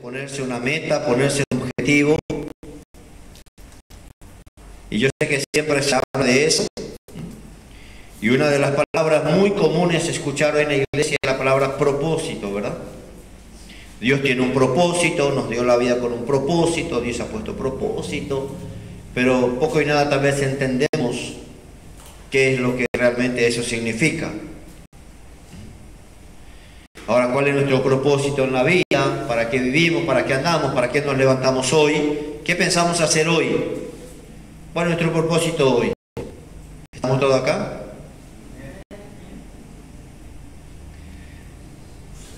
ponerse una meta, ponerse un objetivo. Y yo sé que siempre se habla de eso. Y una de las palabras muy comunes escuchar en la iglesia es la palabra propósito, ¿verdad? Dios tiene un propósito, nos dio la vida con un propósito, Dios ha puesto propósito, pero poco y nada tal vez entendemos qué es lo que realmente eso significa. Ahora, ¿cuál es nuestro propósito en la vida? ¿Para qué vivimos? ¿Para qué andamos? ¿Para qué nos levantamos hoy? ¿Qué pensamos hacer hoy? ¿Cuál es nuestro propósito hoy? ¿Estamos todos acá?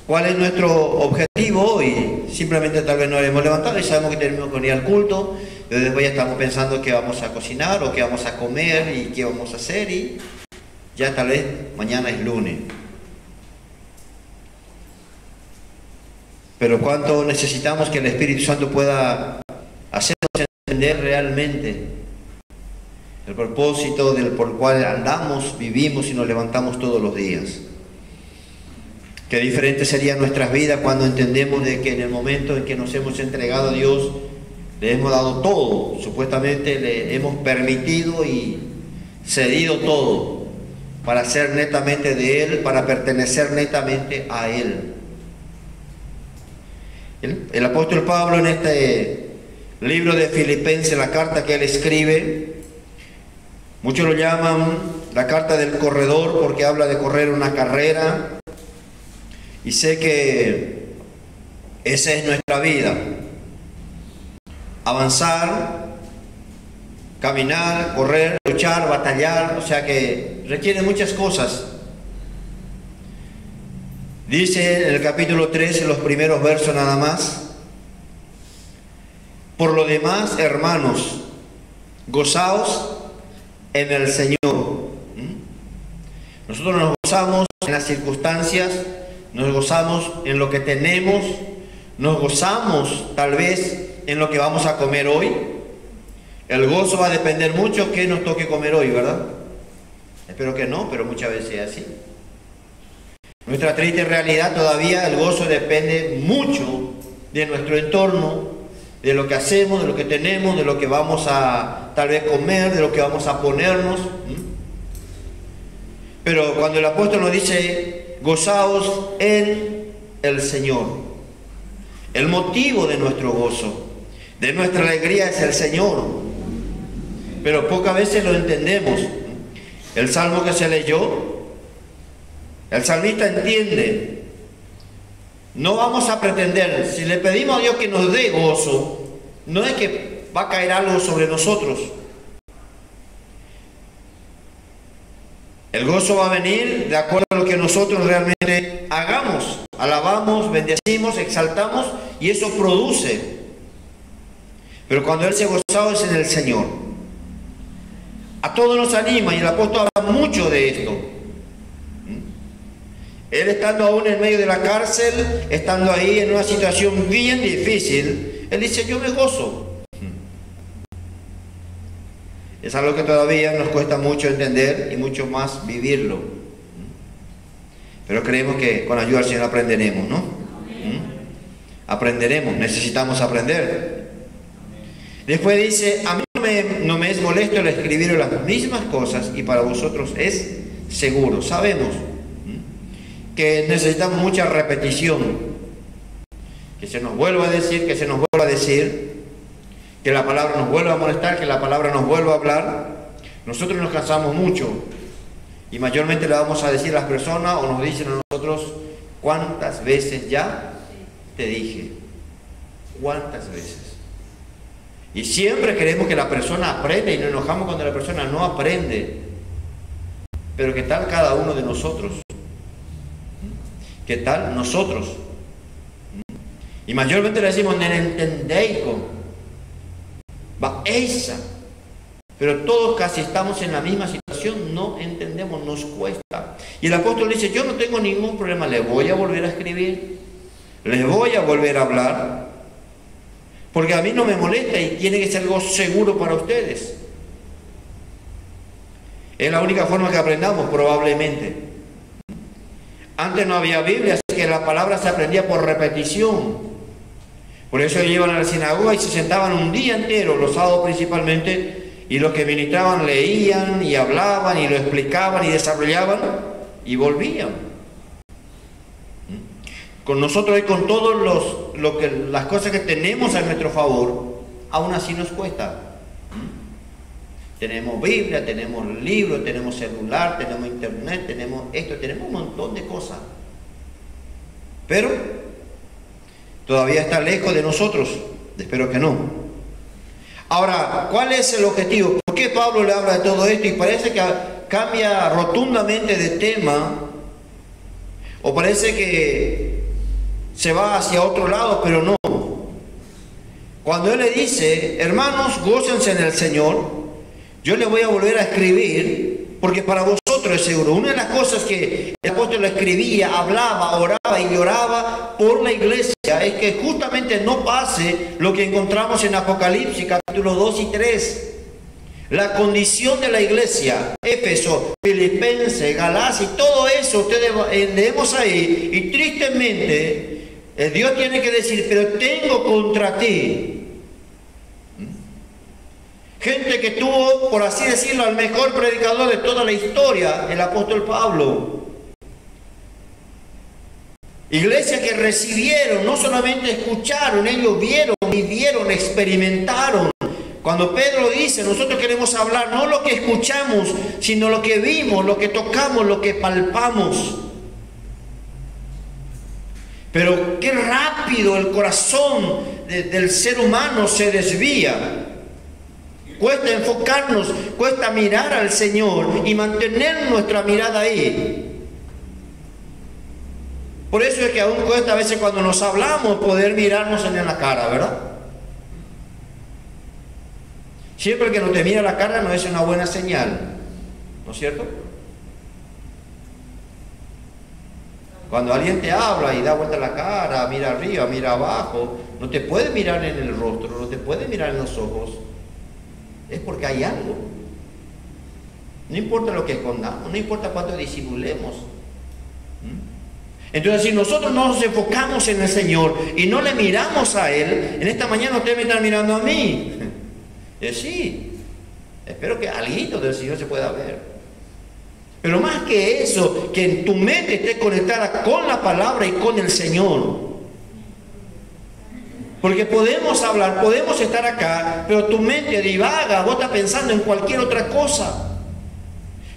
¿Cuál es nuestro objetivo hoy? Simplemente tal vez nos hemos levantado y sabemos que tenemos que ir al culto, pero después ya estamos pensando qué vamos a cocinar o qué vamos a comer y qué vamos a hacer, y ya tal vez mañana es lunes. Pero cuánto necesitamos que el Espíritu Santo pueda hacernos entender realmente el propósito por el cual andamos, vivimos y nos levantamos todos los días. Qué diferente serían nuestras vidas cuando entendemos de que en el momento en que nos hemos entregado a Dios, le hemos dado todo, supuestamente le hemos permitido y cedido todo para ser netamente de Él, para pertenecer netamente a Él. El apóstol Pablo en este libro de Filipenses, la carta que él escribe, muchos lo llaman la carta del corredor porque habla de correr una carrera, y sé que esa es nuestra vida: avanzar, caminar, correr, luchar, batallar, o sea que requiere muchas cosas. Dice en el capítulo 3, en los primeros versos nada más: por lo demás, hermanos, gozaos en el Señor. Nosotros nos gozamos en las circunstancias, nos gozamos en lo que tenemos, nos gozamos tal vez en lo que vamos a comer hoy. El gozo va a depender mucho que nos toque comer hoy, ¿verdad? Espero que no, pero muchas veces es así. Nuestra triste realidad todavía, el gozo depende mucho de nuestro entorno, de lo que hacemos, de lo que tenemos, de lo que vamos a tal vez comer, de lo que vamos a ponernos. Pero cuando el apóstol nos dice, gozaos en el Señor, el motivo de nuestro gozo, de nuestra alegría es el Señor. Pero pocas veces lo entendemos. El salmo que se leyó, el salmista entiende, no vamos a pretender, si le pedimos a Dios que nos dé gozo, no es que va a caer algo sobre nosotros. El gozo va a venir de acuerdo a lo que nosotros realmente hagamos, alabamos, bendecimos, exaltamos, y eso produce. Pero cuando Él se gozaba es en el Señor. A todos nos anima, y el apóstol habla mucho de esto. Él estando aún en medio de la cárcel, estando ahí en una situación bien difícil, él dice, yo me gozo. Es algo que todavía nos cuesta mucho entender y mucho más vivirlo. Pero creemos que con la ayuda del Señor aprenderemos, ¿no? Aprenderemos, necesitamos aprender. Después dice, a mí no me es molesto el escribir las mismas cosas, y para vosotros es seguro. Sabemos que necesitamos mucha repetición, que se nos vuelva a decir, que se nos vuelva a decir, que la palabra nos vuelva a molestar, que la palabra nos vuelva a hablar. Nosotros nos cansamos mucho y mayormente le vamos a decir a las personas, o nos dicen a nosotros, ¿cuántas veces ya te dije? ¿Cuántas veces? Y siempre queremos que la persona aprenda y nos enojamos cuando la persona no aprende. Pero ¿qué tal cada uno de nosotros? ¿Qué tal nosotros? Y mayormente le decimos, "Nen entendeico". Va esa. Pero todos casi estamos en la misma situación, no entendemos, nos cuesta. Y el apóstol dice, yo no tengo ningún problema, le voy a volver a escribir, les voy a volver a hablar, porque a mí no me molesta y tiene que ser algo seguro para ustedes. Es la única forma que aprendamos, probablemente. Antes no había Biblia, así que la palabra se aprendía por repetición. Por eso iban a la sinagoga y se sentaban un día entero, los sábados principalmente, y los que ministraban leían y hablaban y lo explicaban y desarrollaban y volvían. Con nosotros y con todas las cosas que tenemos a nuestro favor, aún así nos cuesta. Tenemos Biblia, tenemos libros, tenemos celular, tenemos internet, tenemos esto, tenemos un montón de cosas. Pero todavía está lejos de nosotros. Espero que no. Ahora, ¿cuál es el objetivo? ¿Por qué Pablo le habla de todo esto? Y parece que cambia rotundamente de tema, o parece que se va hacia otro lado, pero no. Cuando él le dice, hermanos, gócense en el Señor, yo le voy a volver a escribir, porque para vosotros es seguro. Una de las cosas que el apóstol escribía, hablaba, oraba y lloraba por la iglesia es que justamente no pase lo que encontramos en Apocalipsis capítulos 2 y 3. La condición de la iglesia, Éfeso, Filipenses, Galacia y todo eso, ustedes leemos ahí, y tristemente Dios tiene que decir, pero tengo contra ti gente que tuvo, por así decirlo, al mejor predicador de toda la historia, el apóstol Pablo. Iglesias que recibieron, no solamente escucharon, ellos vieron, vivieron, experimentaron. Cuando Pedro dice, nosotros queremos hablar no lo que escuchamos, sino lo que vimos, lo que tocamos, lo que palpamos. Pero qué rápido el corazón del ser humano se desvía. Cuesta enfocarnos, cuesta mirar al Señor y mantener nuestra mirada ahí. Por eso es que aún cuesta a veces cuando nos hablamos poder mirarnos en la cara, ¿verdad? Siempre que no te mira la cara no es una buena señal, ¿no es cierto? Cuando alguien te habla y da vuelta la cara, mira arriba, mira abajo, no te puede mirar en el rostro, no te puede mirar en los ojos. Es porque hay algo. No importa lo que escondamos, no importa cuánto disimulemos. Entonces, si nosotros no nos enfocamos en el Señor y no le miramos a Él, en esta mañana ustedes me están mirando a mí. Sí, espero que algo del Señor se pueda ver. Pero más que eso, que en tu mente esté conectada con la palabra y con el Señor. Porque podemos hablar, podemos estar acá, pero tu mente divaga, vos estás pensando en cualquier otra cosa.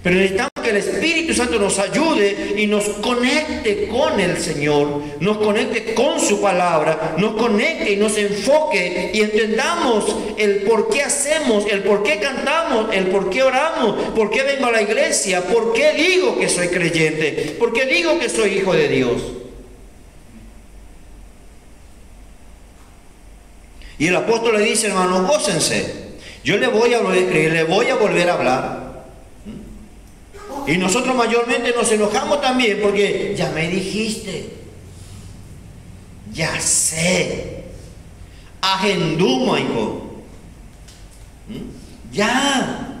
Pero necesitamos que el Espíritu Santo nos ayude y nos conecte con el Señor, nos conecte con su palabra, nos conecte y nos enfoque y entendamos el por qué hacemos, el por qué cantamos, el por qué oramos, por qué vengo a la iglesia, por qué digo que soy creyente, por qué digo que soy hijo de Dios. Y el apóstol le dice, hermanos, gócense. Yo le voy a volver a escribir, le voy a volver a hablar. Y nosotros mayormente nos enojamos también porque ya me dijiste, ya sé, agenduma, hijo, ya.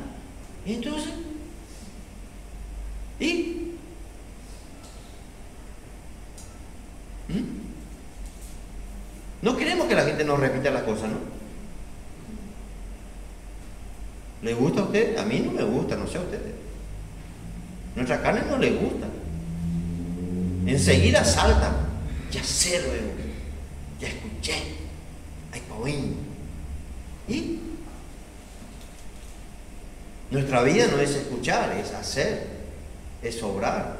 Entonces, ¿y? No queremos que la gente nos repita las cosas, ¿no? ¿Le gusta a usted? A mí no me gusta, no sé a ustedes. Nuestra carne no le gusta. Enseguida saltan. Ya sé luego. Ya escuché. Ay, Pauín. ¿Y? Nuestra vida no es escuchar, es hacer, es obrar.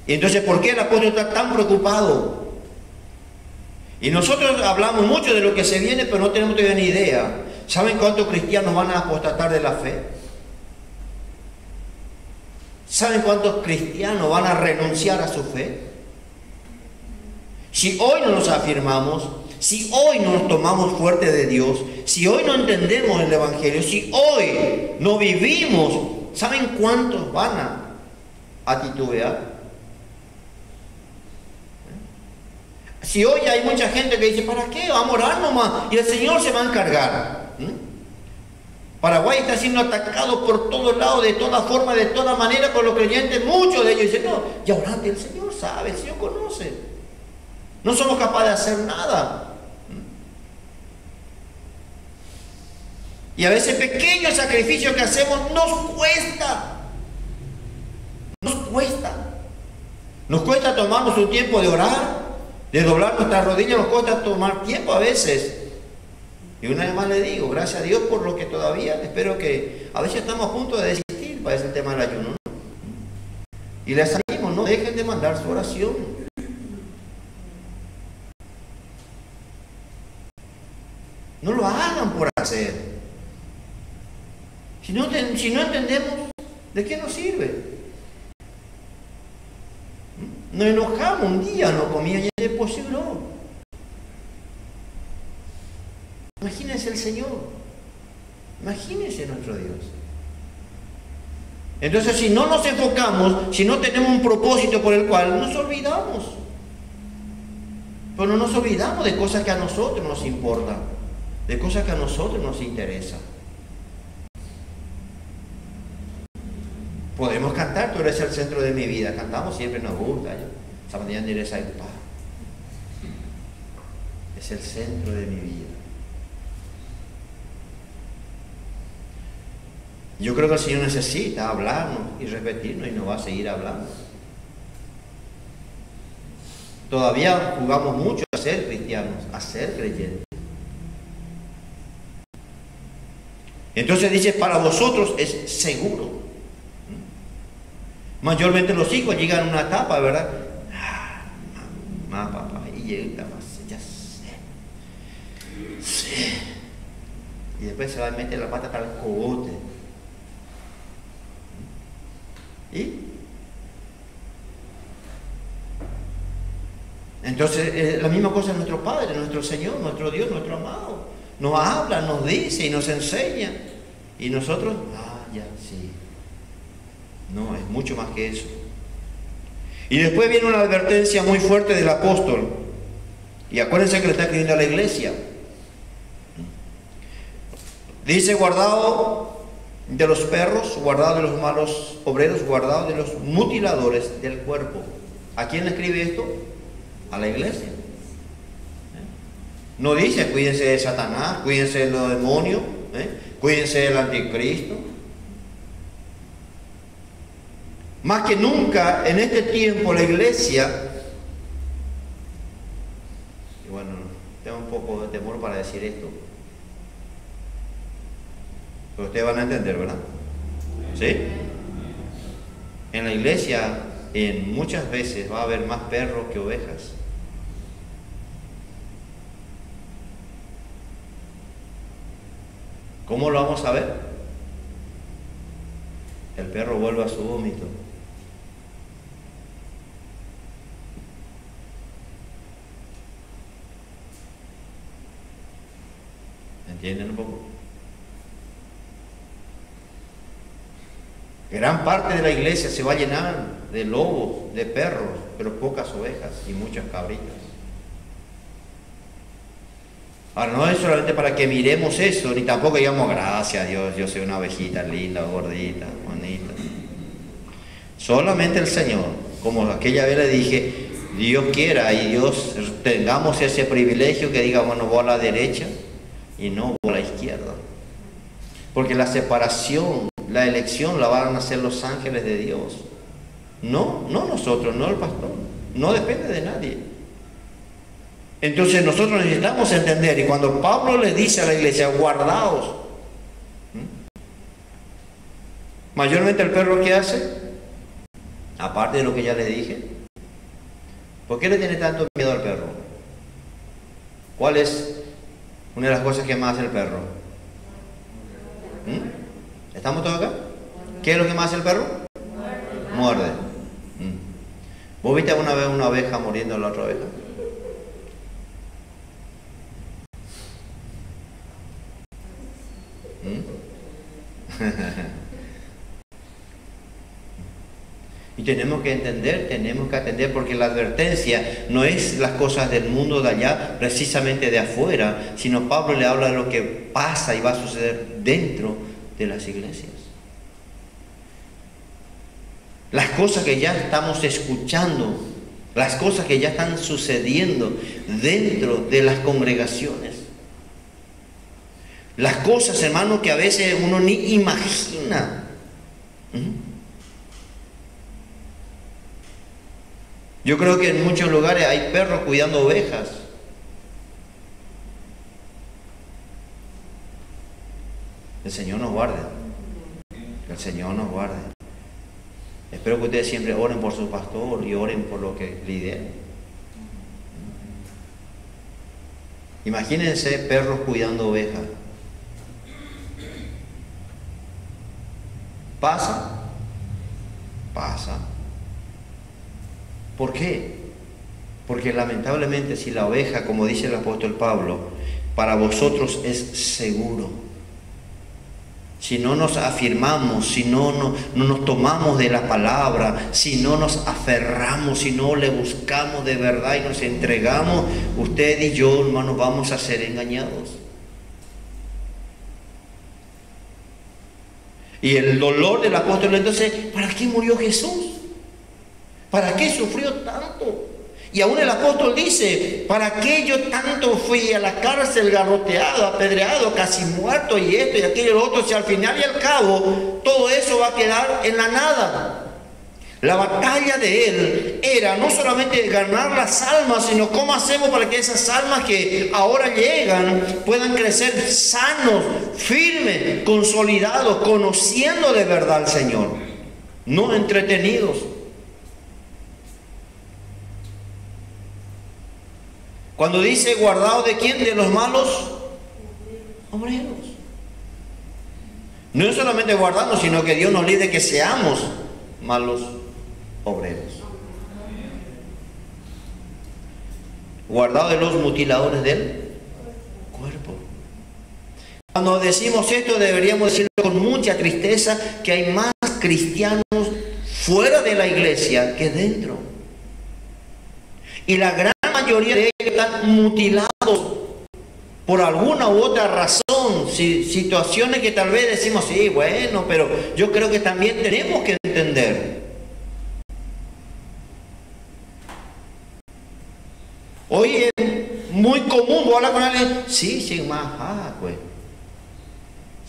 Y entonces, ¿por qué el apóstol está tan preocupado? Y nosotros hablamos mucho de lo que se viene, pero no tenemos todavía ni idea. ¿Saben cuántos cristianos van a apostatar de la fe? ¿Saben cuántos cristianos van a renunciar a su fe? Si hoy no nos afirmamos, si hoy no nos tomamos fuerte de Dios, si hoy no entendemos el Evangelio, si hoy no vivimos, ¿saben cuántos van a titubear? Si hoy hay mucha gente que dice, ¿para qué? Vamos a orar nomás y el Señor se va a encargar. Paraguay está siendo atacado por todos lados, de toda forma, de toda manera, por los creyentes. Muchos de ellos dicen, no, ya orante, el Señor sabe, el Señor conoce. No somos capaces de hacer nada. Y a veces pequeños sacrificios que hacemos nos cuesta. Nos cuesta. Nos cuesta tomarnos un tiempo de orar, de doblar nuestras rodillas, nos cuesta tomar tiempo a veces. Y una vez más le digo, gracias a Dios por lo que todavía, espero que a veces estamos a punto de desistir para ese tema del ayuno, ¿no? Y les animo, no dejen de mandar su oración. No lo hagan por hacer. Si no entendemos, ¿de qué nos sirve? Nos enojamos un día, no comía y es posible. No. Imagínense el Señor. Imagínense nuestro Dios. Entonces, si no nos enfocamos, si no tenemos un propósito por el cual nos olvidamos. Pero no nos olvidamos de cosas que a nosotros nos importan, de cosas que a nosotros nos interesan. Podemos cantar, tú eres el centro de mi vida. Cantamos, siempre nos gusta. Esta mañana diré, es el centro de mi vida. Yo creo que el Señor necesita hablarnos y repetirnos y nos va a seguir hablando. Todavía jugamos mucho a ser cristianos, a ser creyentes. Entonces dice, para vosotros es seguro. Mayormente los hijos llegan a una etapa, ¿verdad? Mamá, papá, y llega más, ya sé. Sí. Y después se va a meter la pata para el cogote. ¿Y? Entonces, la misma cosa es nuestro Padre, nuestro Señor, nuestro Dios, nuestro amado. Nos habla, nos dice y nos enseña. Y nosotros, ya, sí. No, es mucho más que eso. Y después viene una advertencia muy fuerte del apóstol. Y acuérdense que le está escribiendo a la iglesia. Dice, guardado de los perros, guardado de los malos obreros, guardado de los mutiladores del cuerpo. ¿A quién le escribe esto? A la iglesia. No dice, cuídense de Satanás, cuídense de los demonios, cuídense del anticristo. Más que nunca en este tiempo la iglesia, y bueno, tengo un poco de temor para decir esto, pero ustedes van a entender, ¿verdad? ¿Sí? En la iglesia, muchas veces va a haber más perros que ovejas. ¿Cómo lo vamos a ver? El perro vuelve a su vómito. ¿Entienden un poco? Gran parte de la iglesia se va a llenar de lobos, de perros, pero pocas ovejas y muchas cabritas. Ahora, no es solamente para que miremos eso, ni tampoco digamos, gracias a Dios, yo soy una ovejita linda, gordita, bonita. Solamente el Señor, como aquella vez le dije, Dios quiera y Dios tengamos ese privilegio que diga, bueno, voy a la derecha y no voy a la izquierda. Porque la separación, la elección la van a hacer los ángeles de Dios. No nosotros, no el pastor. No depende de nadie. Entonces nosotros necesitamos entender, y cuando Pablo le dice a la iglesia, guardaos, mayormente el perro, ¿qué hace? Aparte de lo que ya le dije, ¿por qué le tiene tanto miedo al perro? ¿Cuál es una de las cosas que más hace el perro? ¿Estamos todos acá? ¿Qué es lo que más hace el perro? Muerde. ¿Vos viste alguna vez una oveja muriendo a la otra oveja? Y tenemos que entender, tenemos que atender, porque la advertencia no es las cosas del mundo de allá, precisamente de afuera, sino Pablo le habla de lo que pasa y va a suceder dentro de las iglesias. Las cosas que ya estamos escuchando, las cosas que ya están sucediendo dentro de las congregaciones. Las cosas, hermano, que a veces uno ni imagina. Yo creo que en muchos lugares hay perros cuidando ovejas. El Señor nos guarde. Que el Señor nos guarde. Espero que ustedes siempre oren por su pastor y oren por lo que lidera. Imagínense perros cuidando ovejas. ¿Pasa? Pasa. ¿Por qué? Porque lamentablemente si la oveja, como dice el apóstol Pablo, para vosotros es seguro. Si no nos afirmamos, si no nos tomamos de la palabra, si no nos aferramos, si no le buscamos de verdad y nos entregamos, usted y yo, hermanos, vamos a ser engañados. Y el dolor del apóstol, entonces, ¿para qué murió Jesús? ¿Para qué sufrió tanto? Y aún el apóstol dice, ¿para qué yo tanto fui a la cárcel, garroteado, apedreado, casi muerto, y esto y aquello y lo otro? Si al final y al cabo todo eso va a quedar en la nada. La batalla de él era no solamente ganar las almas, sino cómo hacemos para que esas almas que ahora llegan puedan crecer sanos, firmes, consolidados, conociendo de verdad al Señor, no entretenidos. Cuando dice guardado de quién, de los malos obreros. No es solamente guardarnos, sino que Dios nos libre que seamos malos obreros. Guardado de los mutiladores del cuerpo. Cuando decimos esto, deberíamos decirlo con mucha tristeza, que hay más cristianos fuera de la iglesia que dentro. Y la gran mayoría de ellos están mutilados por alguna u otra razón, situaciones que tal vez decimos, sí, bueno, pero yo creo que también tenemos que entender. Hoy es muy común, vos hablas con alguien, sí, más, pues,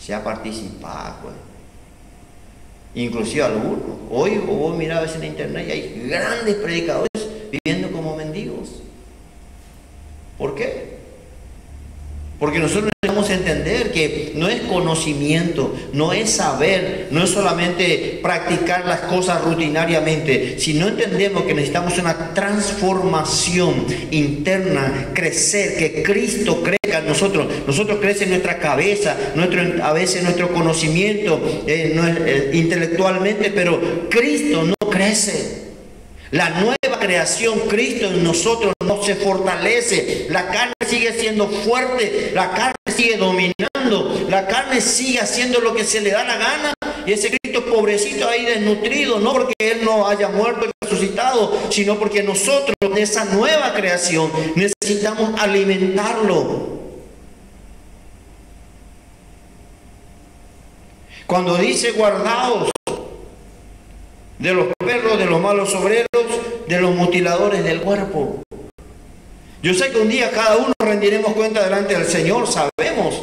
se ha participado, pues. Inclusive algunos. Hoy vos mirabas en internet y hay grandes predicadores viviendo como mendigos. ¿Por qué? Porque nosotros necesitamos entender que no es conocimiento, no es saber, no es solamente practicar las cosas rutinariamente, sino entendemos que necesitamos una transformación interna, crecer, que Cristo crezca en nosotros. Nosotros crece en nuestra cabeza, a veces nuestro conocimiento intelectualmente, pero Cristo no crece. La nueva creación, Cristo en nosotros no se fortalece. La carne sigue siendo fuerte, la carne sigue dominando, la carne sigue haciendo lo que se le da la gana. Y ese Cristo pobrecito ahí desnutrido, no porque Él no haya muerto y resucitado, sino porque nosotros de esa nueva creación necesitamos alimentarlo. Cuando dice guardaos de los perros, de los malos obreros, de los mutiladores del cuerpo. Yo sé que un día cada uno rendiremos cuenta delante del Señor, sabemos.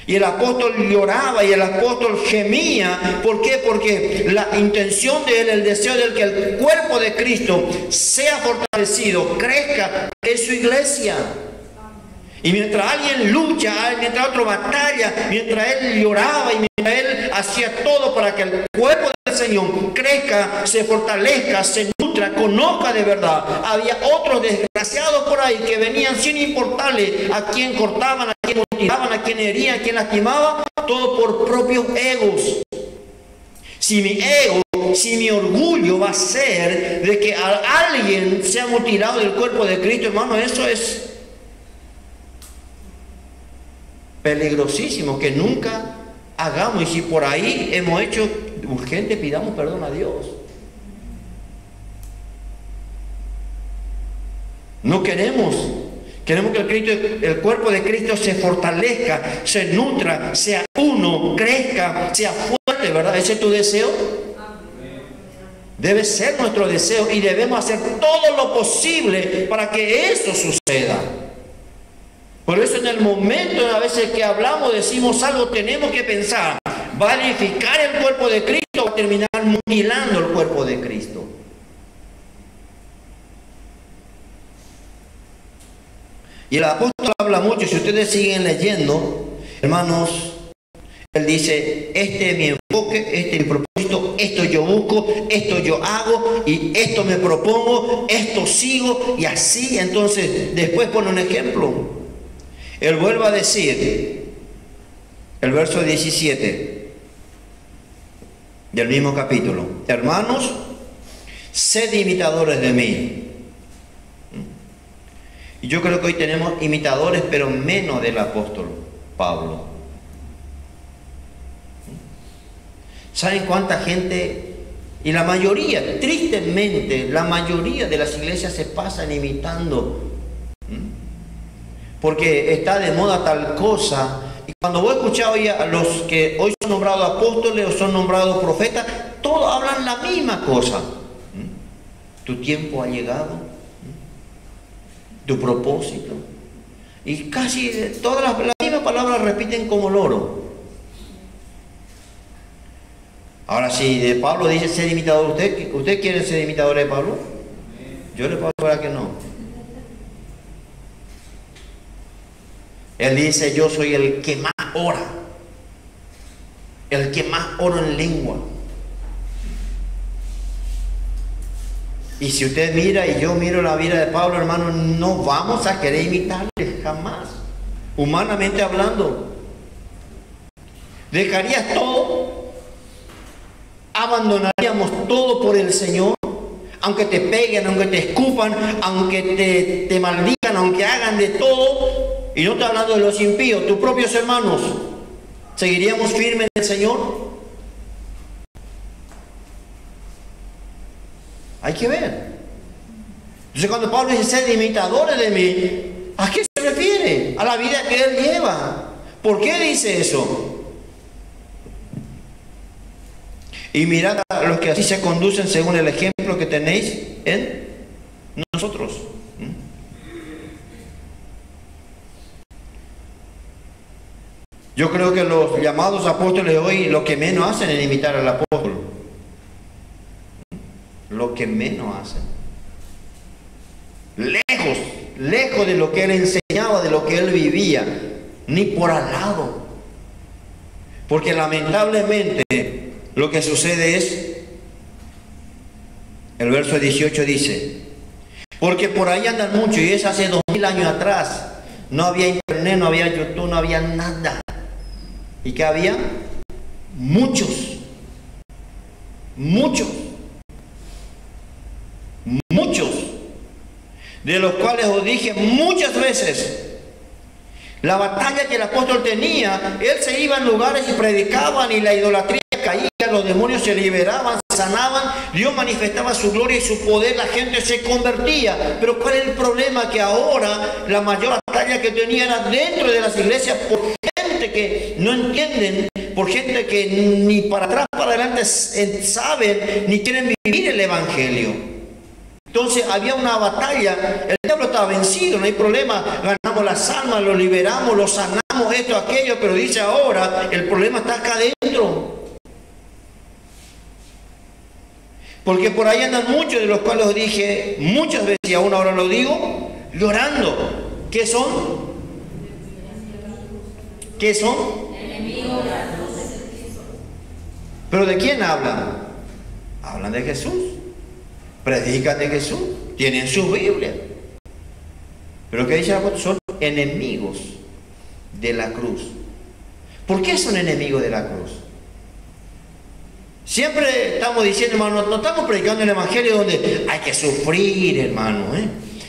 Y el apóstol lloraba y el apóstol gemía. ¿Por qué? Porque la intención de él, el deseo de él, que el cuerpo de Cristo sea fortalecido, crezca, es su iglesia. Y mientras alguien lucha, mientras otro batalla, mientras él lloraba y mientras él hacía todo para que el cuerpo del Señor crezca, se fortalezca, se nutra, conozca de verdad, había otros desgraciados por ahí que venían sin importarle a quién cortaban, a quién mutilaban, a quién herían, a quién lastimaban, todo por propios egos. Si mi ego, si mi orgullo va a ser de que alguien sea mutilado del cuerpo de Cristo, hermano, eso es peligrosísimo, que nunca hagamos. Y si por ahí hemos hecho, urgente pidamos perdón a Dios. No queremos que el cuerpo de Cristo se fortalezca, se nutra, sea uno, crezca, sea fuerte, ¿verdad? ¿Ese es tu deseo? Debe ser nuestro deseo y debemos hacer todo lo posible para que eso suceda. Por eso en el momento a veces que hablamos, decimos algo, tenemos que pensar, ¿va a edificar el cuerpo de Cristo o va a terminar mutilando el cuerpo de Cristo? Y el apóstol habla mucho, si ustedes siguen leyendo, hermanos, él dice, este es mi enfoque, este es mi propósito, esto yo busco, esto yo hago, y esto me propongo, esto sigo, y así. Entonces, después pone un ejemplo. Él vuelve a decir, el verso 17 del mismo capítulo, hermanos, sed imitadores de mí. Y yo creo que hoy tenemos imitadores, pero menos del apóstol Pablo. ¿Saben cuánta gente? Y la mayoría, tristemente, la mayoría de las iglesias se pasan imitando. Porque está de moda tal cosa. Y cuando voy a escuchar hoy a los que hoy son nombrados apóstoles o son nombrados profetas, todos hablan la misma cosa. Tu tiempo ha llegado. Tu propósito. Y casi todas las mismas palabras repiten como loro. Ahora, si de Pablo dice ser imitador, ¿usted quiere ser imitador de Pablo? Yo le puedo asegurar que no. Él dice, yo soy el que más ora. El que más ora en lengua. Y si usted mira y yo miro la vida de Pablo, hermano, no vamos a querer imitarle jamás. Humanamente hablando. ¿Dejarías todo? ¿Abandonaríamos todo por el Señor? Aunque te peguen, aunque te escupan, aunque te maldigan, aunque hagan de todo. Y no estoy hablando de los impíos, tus propios hermanos. ¿Seguiríamos firmes en el Señor? Hay que ver. Entonces cuando Pablo dice sed imitadores de mí, ¿a qué se refiere? A la vida que él lleva. ¿Por qué dice eso? Y mirad a los que así se conducen según el ejemplo que tenéis en nosotros. Yo creo que los llamados apóstoles de hoy lo que menos hacen es imitar al apóstol. Lo que menos hacen. Lejos de lo que él enseñaba, de lo que él vivía, ni por al lado. Porque lamentablemente lo que sucede es, el verso 18 dice, porque por ahí andan muchos, y es hace 2000 años atrás, no había internet, no había YouTube, no había nada. ¿Y qué había? Muchos, de los cuales os dije muchas veces, la batalla que el apóstol tenía, él se iba en lugares y predicaban y la idolatría caía, los demonios se liberaban, se sanaban, Dios manifestaba su gloria y su poder, la gente se convertía. Pero ¿cuál es el problema? Que ahora la mayor batalla que tenía era dentro de las iglesias por gente que no entienden, por gente que ni para atrás para adelante saben ni quieren vivir el evangelio. Entonces había una batalla, el diablo estaba vencido, no hay problema, ganamos las almas, lo liberamos, lo sanamos, esto, aquello, pero dice ahora, el problema está acá adentro. Porque por ahí andan muchos, de los cuales os dije muchas veces, y aún ahora lo digo, llorando. ¿Qué son? ¿Qué son? Enemigos de la cruz de Cristo. ¿Pero de quién hablan? Hablan de Jesús. Predican de Jesús, tienen su Biblia. Pero ¿qué dice el apóstol? Son enemigos de la cruz. ¿Por qué son enemigos de la cruz? Siempre estamos diciendo, hermano, no estamos predicando el evangelio donde hay que sufrir, hermano,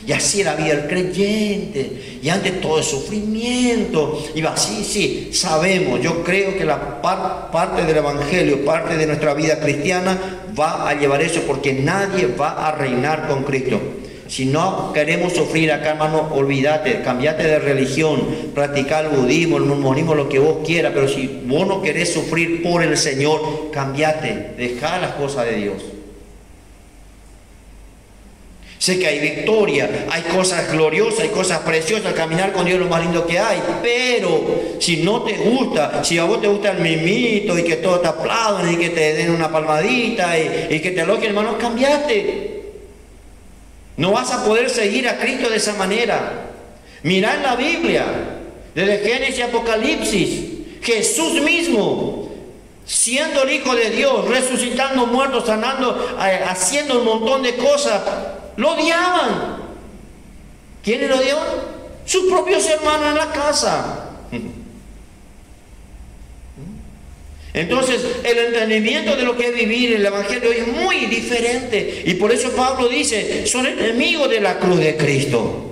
y así era la vida del creyente, y antes todo el sufrimiento, y va así, sí, sabemos, yo creo que la parte del evangelio, parte de nuestra vida cristiana va a llevar eso, porque nadie va a reinar con Cristo. Si no queremos sufrir acá, hermano, olvídate, cambiate de religión, practicar el budismo, el mormonismo, lo que vos quieras, pero si vos no querés sufrir por el Señor, cambiate, dejá las cosas de Dios. Sé que hay victoria, hay cosas gloriosas, hay cosas preciosas, caminar con Dios es lo más lindo que hay, pero si no te gusta, si a vos te gusta el mimito y que todo te aplaudan y que te den una palmadita y que te elogien, hermano, cambiate. No vas a poder seguir a Cristo de esa manera. Mirá en la Biblia, desde Génesis y Apocalipsis, Jesús mismo, siendo el Hijo de Dios, resucitando muertos, sanando, haciendo un montón de cosas, lo odiaban. ¿Quiénes lo odiaban? Sus propios hermanos en la casa. Entonces, el entendimiento de lo que es vivir el Evangelio es muy diferente. Y por eso Pablo dice, son enemigos de la cruz de Cristo.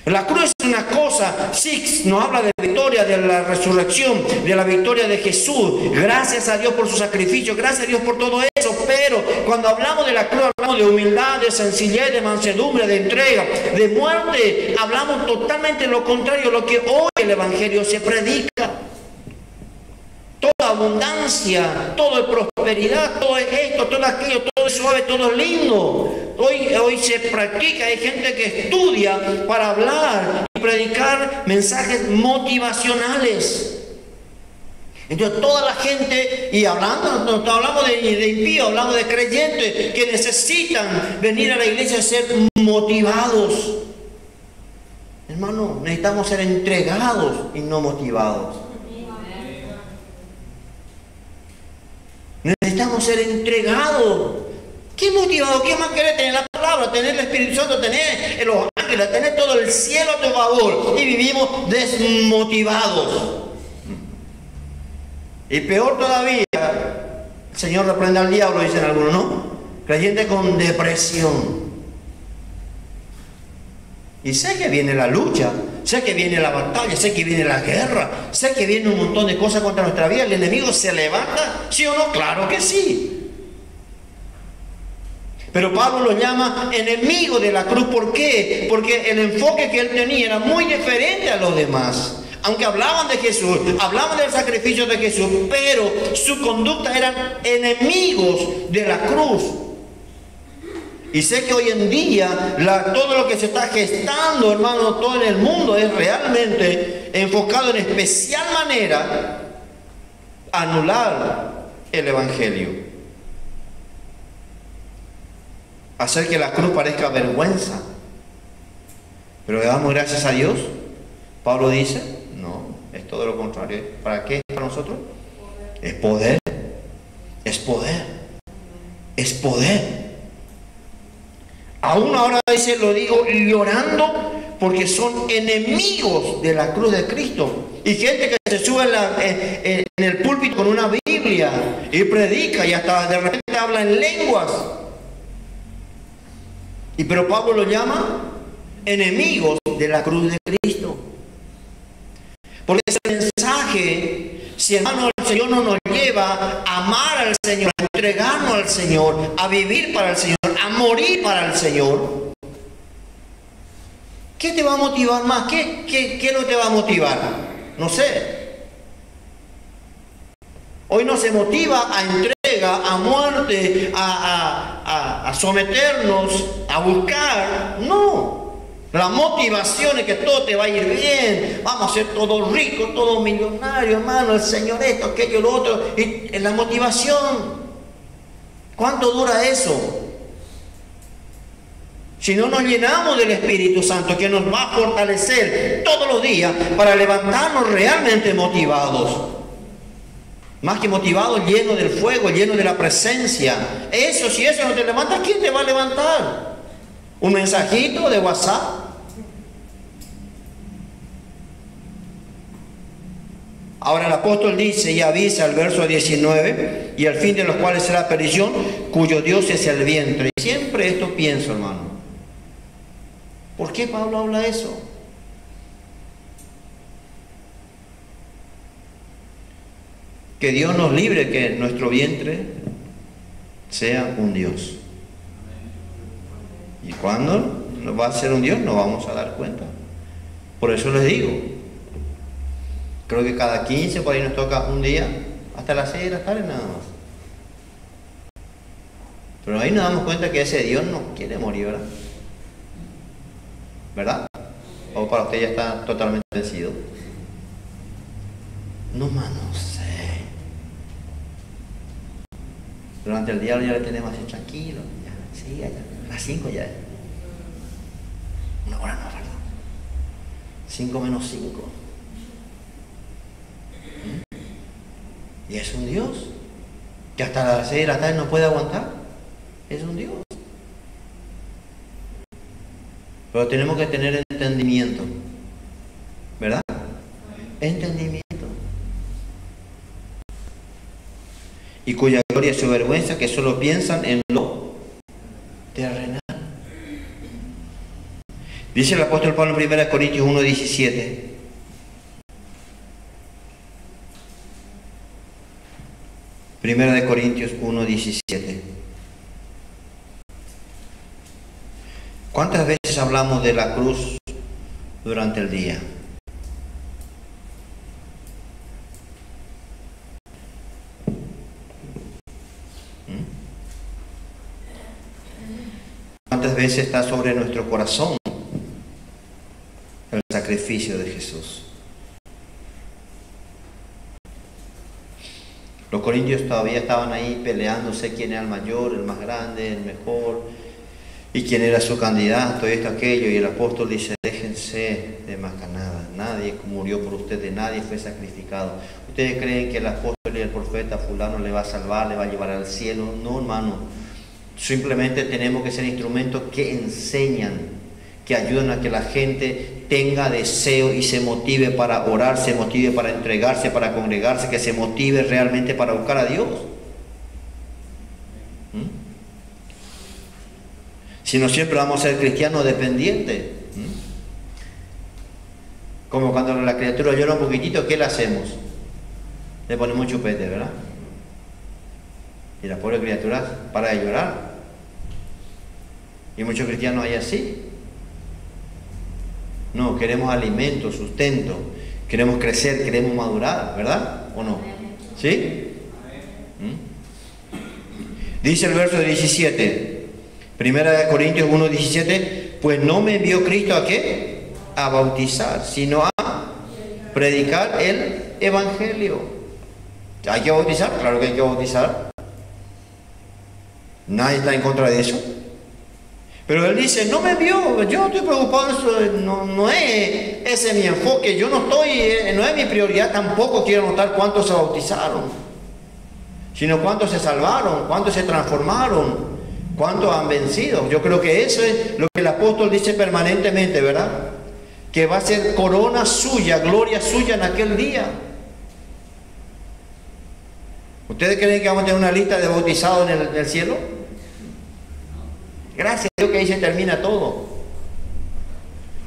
La cruz es una cosa, sí, nos habla de victoria, de la resurrección, de la victoria de Jesús. Gracias a Dios por su sacrificio, gracias a Dios por todo eso. Pero cuando hablamos de la cruz, hablamos de humildad, de sencillez, de mansedumbre, de entrega, de muerte. Hablamos totalmente lo contrario a lo que hoy el Evangelio se predica. Toda abundancia, todo es prosperidad, todo es esto, todo aquello, todo es suave, todo es lindo. Hoy se practica, hay gente que estudia para hablar y predicar mensajes motivacionales. Entonces toda la gente, y hablamos de impíos, hablamos de creyentes que necesitan venir a la iglesia a ser motivados. Hermano, necesitamos ser entregados y no motivados. Necesitamos ser entregados. ¿Qué motivado? ¿Qué más querés? Tener la palabra, tener el Espíritu Santo, tener los ángeles, tener todo el cielo a tu favor. Y vivimos desmotivados. Y peor todavía, el Señor reprenda al diablo, dicen algunos, ¿no? Creyente con depresión. Y sé que viene la lucha, sé que viene la batalla, sé que viene la guerra, sé que viene un montón de cosas contra nuestra vida. ¿El enemigo se levanta? ¿Sí o no? Claro que sí. Pero Pablo lo llama enemigo de la cruz. ¿Por qué? Porque el enfoque que él tenía era muy diferente a los demás. Aunque hablaban de Jesús, hablaban del sacrificio de Jesús, pero su conducta eran enemigos de la cruz. Y sé que hoy en día todo lo que se está gestando, hermano, todo en el mundo es realmente enfocado en especial manera a anular el Evangelio. Hacer que la cruz parezca vergüenza. Pero le damos gracias a Dios. Pablo dice, no, es todo lo contrario. ¿Para qué es para nosotros? Es poder. Es poder. Es poder. Aún ahora dice, lo digo llorando, porque son enemigos de la cruz de Cristo. Y gente que se sube en el púlpito con una Biblia y predica y hasta de repente habla en lenguas. Pero Pablo lo llama enemigos de la cruz de Cristo. Porque ese mensaje, si hermano el Señor no nos lleva a amar al Señor, a entregarnos al Señor, a vivir para el Señor, a morir para el Señor, ¿qué te va a motivar más? ¿Qué no te va a motivar? No sé. Hoy no se motiva a entrega, a muerte, a someternos, a buscar. No. La motivación es que todo te va a ir bien. Vamos a ser todos ricos, todos millonarios, hermano. El Señor esto, aquello, lo otro. Y la motivación. ¿Cuánto dura eso? Si no nos llenamos del Espíritu Santo, que nos va a fortalecer todos los días para levantarnos realmente motivados. Más que motivados, llenos del fuego, llenos de la presencia. Eso, si eso no te levanta, ¿quién te va a levantar? ¿Un mensajito de WhatsApp? Ahora el apóstol dice y avisa el verso 19, y al fin de los cuales será perdición, cuyo Dios es el vientre. Y siempre esto pienso, hermano. ¿Por qué Pablo habla eso? Que Dios nos libre que nuestro vientre sea un Dios. Y cuando va a ser un Dios, nos vamos a dar cuenta. Por eso les digo, creo que cada 15 por ahí nos toca un día, hasta las 6 de la tarde nada más. Pero ahí nos damos cuenta que ese Dios no quiere morir, ¿verdad? ¿verdad? ¿O para usted ya está totalmente vencido? No, hermano, no sé. Durante el día ya le tenemos así tranquilo. Ya, sí, ya, las 5 ya. Una hora no, ¿verdad? 5 menos 5. Y es un Dios que hasta las 6 de la tarde no puede aguantar. Es un Dios. Pero tenemos que tener entendimiento, ¿verdad? Entendimiento. Y cuya gloria es su vergüenza, que solo piensan en lo terrenal. Dice el apóstol Pablo en 1 Corintios 1:17. Primera de Corintios 1:17. ¿Cuántas veces hablamos de la cruz durante el día? ¿Cuántas veces está sobre nuestro corazón el sacrificio de Jesús? Los corintios todavía estaban ahí peleándose quién era el mayor, el más grande, el mejor, y quién era su candidato, esto, aquello, y el apóstol dice, déjense de macanada, nadie murió por ustedes, nadie fue sacrificado. ¿Ustedes creen que el apóstol y el profeta fulano le va a salvar, le va a llevar al cielo? No, hermano, simplemente tenemos que ser instrumentos que enseñan, que ayudan a que la gente tenga deseo y se motive para orar, se motive para entregarse, para congregarse, que se motive realmente para buscar a Dios. Si no, siempre vamos a ser cristianos dependientes. Como cuando la criatura llora un poquitito, ¿qué le hacemos? Le ponemos chupete, ¿verdad? Y la pobre criatura para de llorar. Y muchos cristianos hay así. No, queremos alimento, sustento, queremos crecer, queremos madurar, ¿verdad? ¿O no? ¿Sí? Dice el verso 17. Primera de Corintios 1:17, pues no me envió Cristo ¿a qué? A bautizar, sino a predicar el Evangelio. ¿Hay que bautizar? Claro que hay que bautizar. Nadie está en contra de eso. Pero él dice, no me envió, yo no estoy preocupado, eso no es ese mi enfoque, yo no es mi prioridad, tampoco quiero notar cuántos se bautizaron, sino cuántos se salvaron, cuántos se transformaron. ¿Cuántos han vencido? Yo creo que eso es lo que el apóstol dice permanentemente, ¿verdad? Que va a ser corona suya, gloria suya en aquel día. ¿Ustedes creen que vamos a tener una lista de bautizados en el cielo? Gracias a Dios que ahí se termina todo.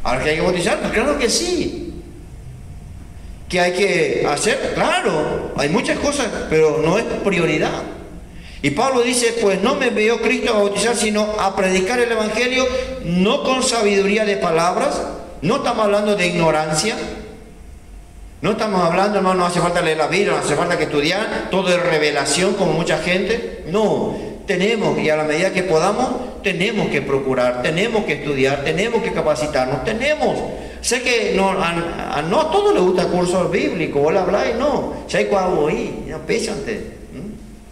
¿Ahora que hay que bautizar? Pues claro que sí. ¿Qué hay que hacer? Claro, hay muchas cosas, pero no es prioridad. Y Pablo dice, pues no me envió Cristo a bautizar, sino a predicar el Evangelio, no con sabiduría de palabras. No estamos hablando de ignorancia. No estamos hablando, hermano, no hace falta leer la Biblia, no hace falta que estudiar, todo es revelación como mucha gente. No, tenemos, y a la medida que podamos, tenemos que procurar, tenemos que estudiar, tenemos que capacitarnos, tenemos. Sé que no a todos les gusta cursos bíblicos, vos le habláis, no. Si hay cuadro ahí, no péchate.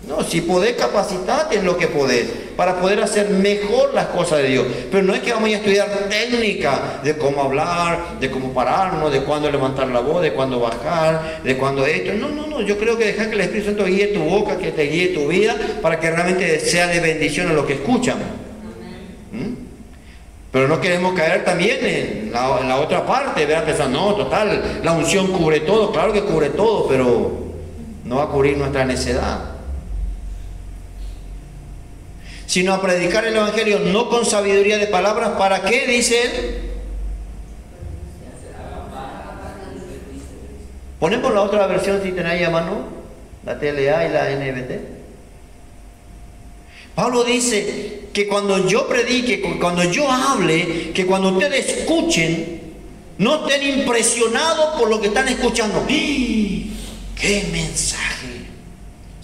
No, si podés capacitarte en lo que podés, para poder hacer mejor las cosas de Dios. Pero no es que vamos a estudiar técnica de cómo hablar, de cómo pararnos, de cuándo levantar la voz, de cuándo bajar, de cuándo esto. No, yo creo que dejar que el Espíritu Santo guíe tu boca, que te guíe tu vida, para que realmente sea de bendición a los que escuchan. Pero no queremos caer también en la otra parte, ¿verdad? Pensando, no, total, la unción cubre todo, claro que cubre todo, pero no va a cubrir nuestra necedad. Sino a predicar el Evangelio no con sabiduría de palabras. ¿Para qué? Dice él. Ponemos la otra versión si tenéis a mano, la TLA y la NBT. Pablo dice que cuando yo predique, cuando yo hable, que cuando ustedes escuchen, no estén impresionados por lo que están escuchando. ¡Qué mensaje!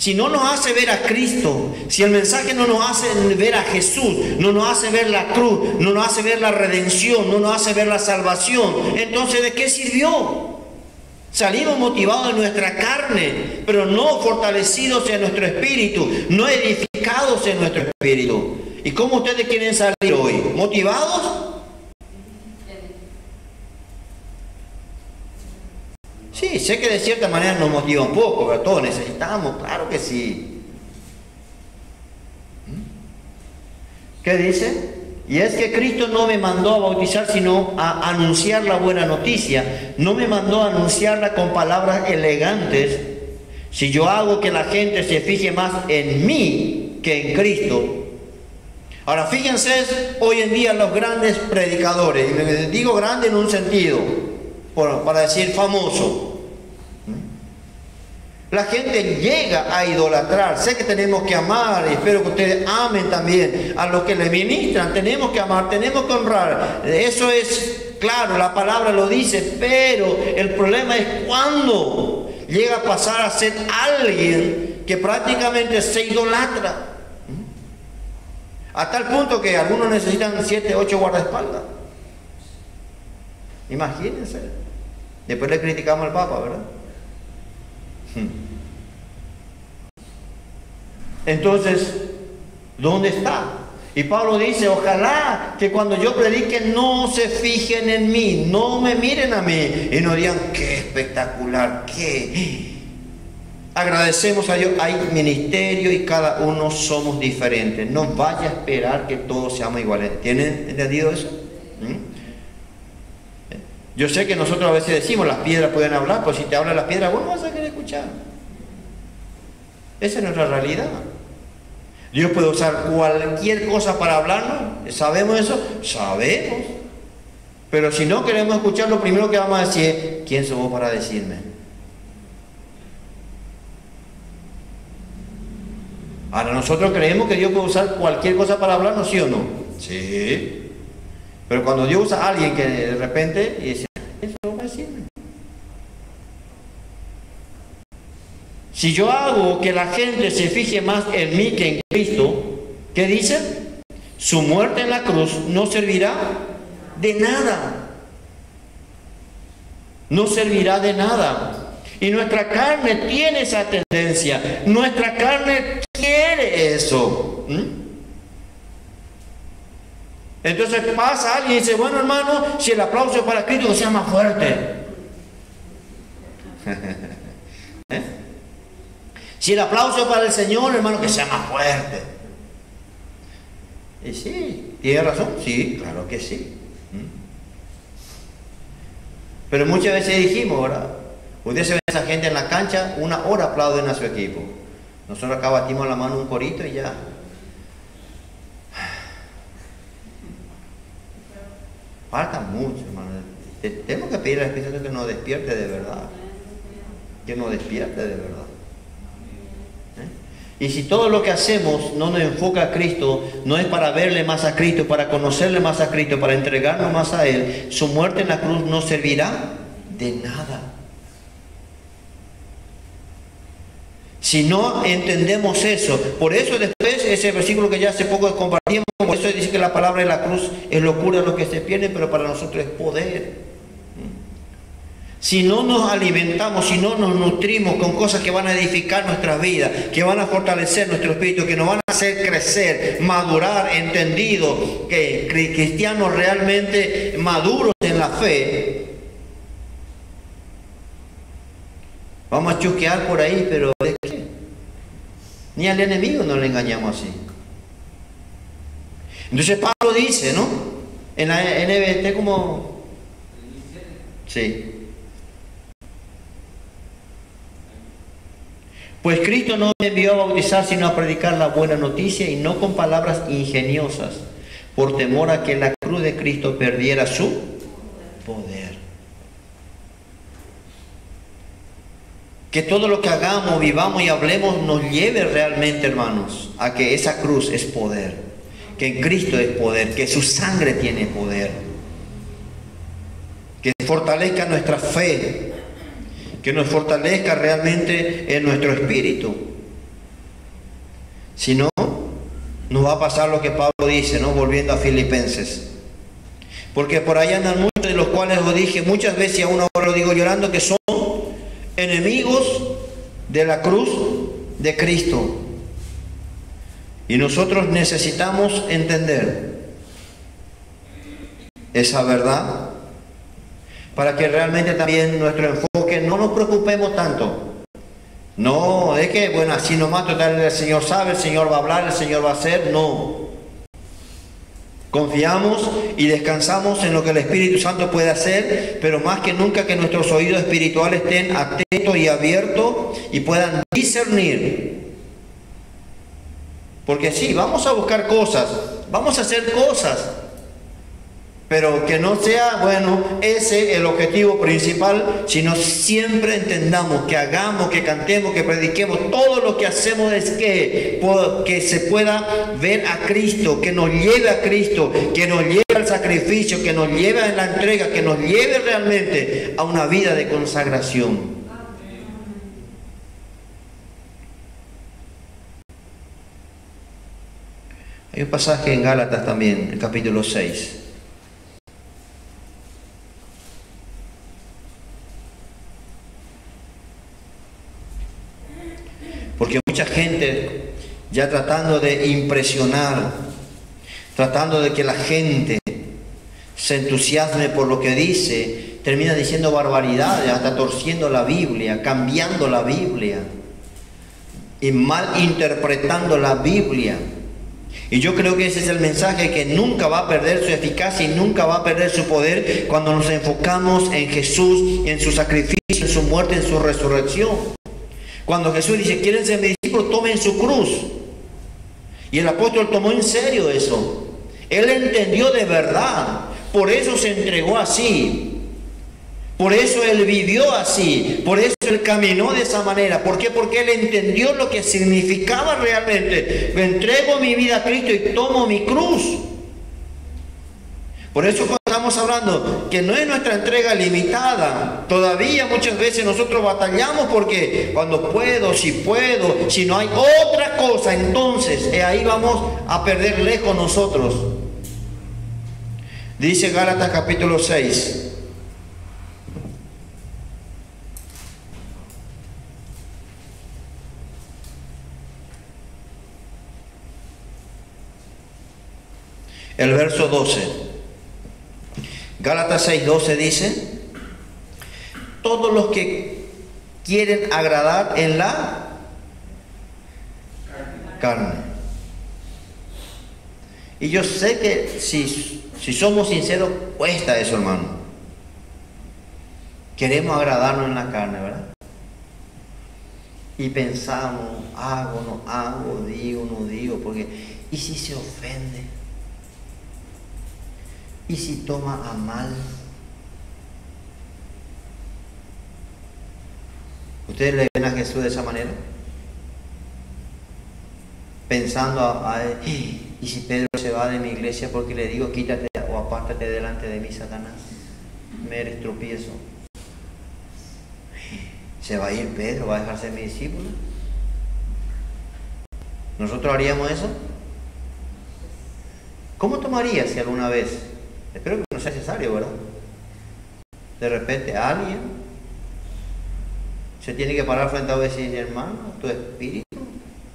Si no nos hace ver a Cristo, si el mensaje no nos hace ver a Jesús, no nos hace ver la cruz, no nos hace ver la redención, no nos hace ver la salvación, entonces ¿de qué sirvió? Salimos motivados en nuestra carne, pero no fortalecidos en nuestro espíritu, no edificados en nuestro espíritu. ¿Y cómo ustedes quieren salir hoy? ¿Motivados? Sí, sé que de cierta manera nos motiva un poco, pero todos necesitamos, claro que sí. ¿Qué dice? Y es que Cristo no me mandó a bautizar, sino a anunciar la buena noticia. No me mandó a anunciarla con palabras elegantes. Si yo hago que la gente se fije más en mí que en Cristo. Ahora fíjense hoy en día los grandes predicadores, y digo grande en un sentido, para decir famoso. La gente llega a idolatrar. Sé que tenemos que amar, y espero que ustedes amen también a los que les ministran. Tenemos que amar, tenemos que honrar. Eso es claro, la palabra lo dice, pero el problema es cuando llega a pasar a ser alguien que prácticamente se idolatra. A tal punto que algunos necesitan 7, 8 guardaespaldas. Imagínense. Después le criticamos al Papa, ¿verdad? Entonces, ¿dónde está? Y Pablo dice, ojalá que cuando yo predique no se fijen en mí, no me miren a mí y no digan, qué espectacular, qué... Agradecemos a Dios, hay ministerio y cada uno somos diferentes. No vaya a esperar que todos seamos iguales. ¿Tienen entendido eso? Yo sé que nosotros a veces decimos, las piedras pueden hablar, pues si te hablan las piedras, vos no vas a querer escuchar. Esa es nuestra realidad. Dios puede usar cualquier cosa para hablarnos. ¿Sabemos eso? Sabemos. Pero si no queremos escuchar, lo primero que vamos a decir es, ¿quién sos vos para decirme? Ahora nosotros creemos que Dios puede usar cualquier cosa para hablarnos, ¿sí o no? Sí. Pero cuando Dios usa a alguien que de repente dice, ¿quién sos vos para decirme? Si yo hago que la gente se fije más en mí que en Cristo, ¿qué dice? Su muerte en la cruz no servirá de nada. No servirá de nada. Y nuestra carne tiene esa tendencia. Nuestra carne quiere eso. Entonces pasa alguien y dice, bueno hermano, si el aplauso es para Cristo, que sea más fuerte. Si el aplauso es para el Señor, hermano, que sea más fuerte. Y sí, ¿tiene razón? Sí, claro que sí. Pero muchas veces dijimos, ¿verdad? Usted se ve a esa gente en la cancha, 1 hora aplauden a su equipo. Nosotros acá batimos la mano un corito y ya. Falta mucho, hermano. Tenemos que pedir al Espíritu Santo que nos despierte de verdad. Que nos despierte de verdad. Y si todo lo que hacemos no nos enfoca a Cristo, no es para verle más a Cristo, para conocerle más a Cristo, para entregarnos más a Él, su muerte en la cruz no servirá de nada. Si no entendemos eso, por eso después ese versículo que ya hace poco compartimos, por eso dice que la palabra de la cruz es locura a los que se pierden, pero para nosotros es poder. Si no nos alimentamos, si no nos nutrimos con cosas que van a edificar nuestras vidas, que van a fortalecer nuestro espíritu, que nos van a hacer crecer, madurar, entendido, que cristianos realmente maduros en la fe, vamos a chusquear por ahí, pero ¿de qué? Ni al enemigo no le engañamos así. Entonces Pablo dice, ¿no? En la NBT como... Sí. Pues Cristo no me envió a bautizar, sino a predicar la buena noticia, y no con palabras ingeniosas, por temor a que la cruz de Cristo perdiera su poder. Que todo lo que hagamos, vivamos y hablemos nos lleve realmente, hermanos, a que esa cruz es poder, que en Cristo es poder, que su sangre tiene poder, que fortalezca nuestra fe, que nos fortalezca realmente en nuestro espíritu. Si no, nos va a pasar lo que Pablo dice, ¿no? Volviendo a Filipenses. Porque por ahí andan muchos, de los cuales lo dije muchas veces y aún ahora lo digo llorando, que son enemigos de la cruz de Cristo. Y nosotros necesitamos entender esa verdad para que realmente también nuestro enfoque no nos preocupemos tanto. No, es que, bueno, así nomás, total, el Señor sabe, el Señor va a hablar, el Señor va a hacer. No. Confiamos y descansamos en lo que el Espíritu Santo puede hacer, pero más que nunca que nuestros oídos espirituales estén atentos y abiertos y puedan discernir. Porque sí, vamos a buscar cosas, vamos a hacer cosas, pero que no sea, bueno, ese el objetivo principal, sino siempre entendamos que hagamos, que cantemos, que prediquemos, todo lo que hacemos es que se pueda ver a Cristo, que nos lleve a Cristo, que nos lleve al sacrificio, que nos lleve a la entrega, que nos lleve realmente a una vida de consagración. Hay un pasaje en Gálatas también, el capítulo 6. Porque mucha gente ya tratando de impresionar, tratando de que la gente se entusiasme por lo que dice, termina diciendo barbaridades, hasta torciendo la Biblia, cambiando la Biblia y mal interpretando la Biblia. Y yo creo que ese es el mensaje que nunca va a perder su eficacia y nunca va a perder su poder cuando nos enfocamos en Jesús, en su sacrificio, en su muerte, en su resurrección. Cuando Jesús dice, ¿quieren ser mis discípulos? Tomen su cruz. Y el apóstol tomó en serio eso. Él entendió de verdad. Por eso se entregó así. Por eso Él vivió así. Por eso Él caminó de esa manera. ¿Por qué? Porque Él entendió lo que significaba realmente. Me entrego mi vida a Cristo y tomo mi cruz. Por eso cuando estamos hablando que no es nuestra entrega limitada, todavía muchas veces nosotros batallamos porque cuando puedo, si no hay otra cosa, entonces ahí vamos a perder lejos nosotros. Dice Gálatas capítulo 6. El verso 12. Gálatas 6:12 dice, todos los que quieren agradar en la carne. Y yo sé que si somos sinceros, cuesta eso, hermano. Queremos agradarnos en la carne, ¿verdad? Y pensamos, hago, no hago, digo, no digo, porque ¿y si se ofende? ¿Y si toma a mal? ¿Ustedes le ven a Jesús de esa manera? Pensando ¿y si Pedro se va de mi iglesia porque le digo quítate o apártate delante de mí, Satanás? Me eres tropiezo. ¿Se va a ir Pedro? ¿Va a dejar ser mi discípulo? ¿Nosotros haríamos eso? ¿Cómo tomaría si alguna vez? Espero que no sea necesario, ¿verdad? De repente alguien se tiene que parar frente a vos y decir, hermano, tu espíritu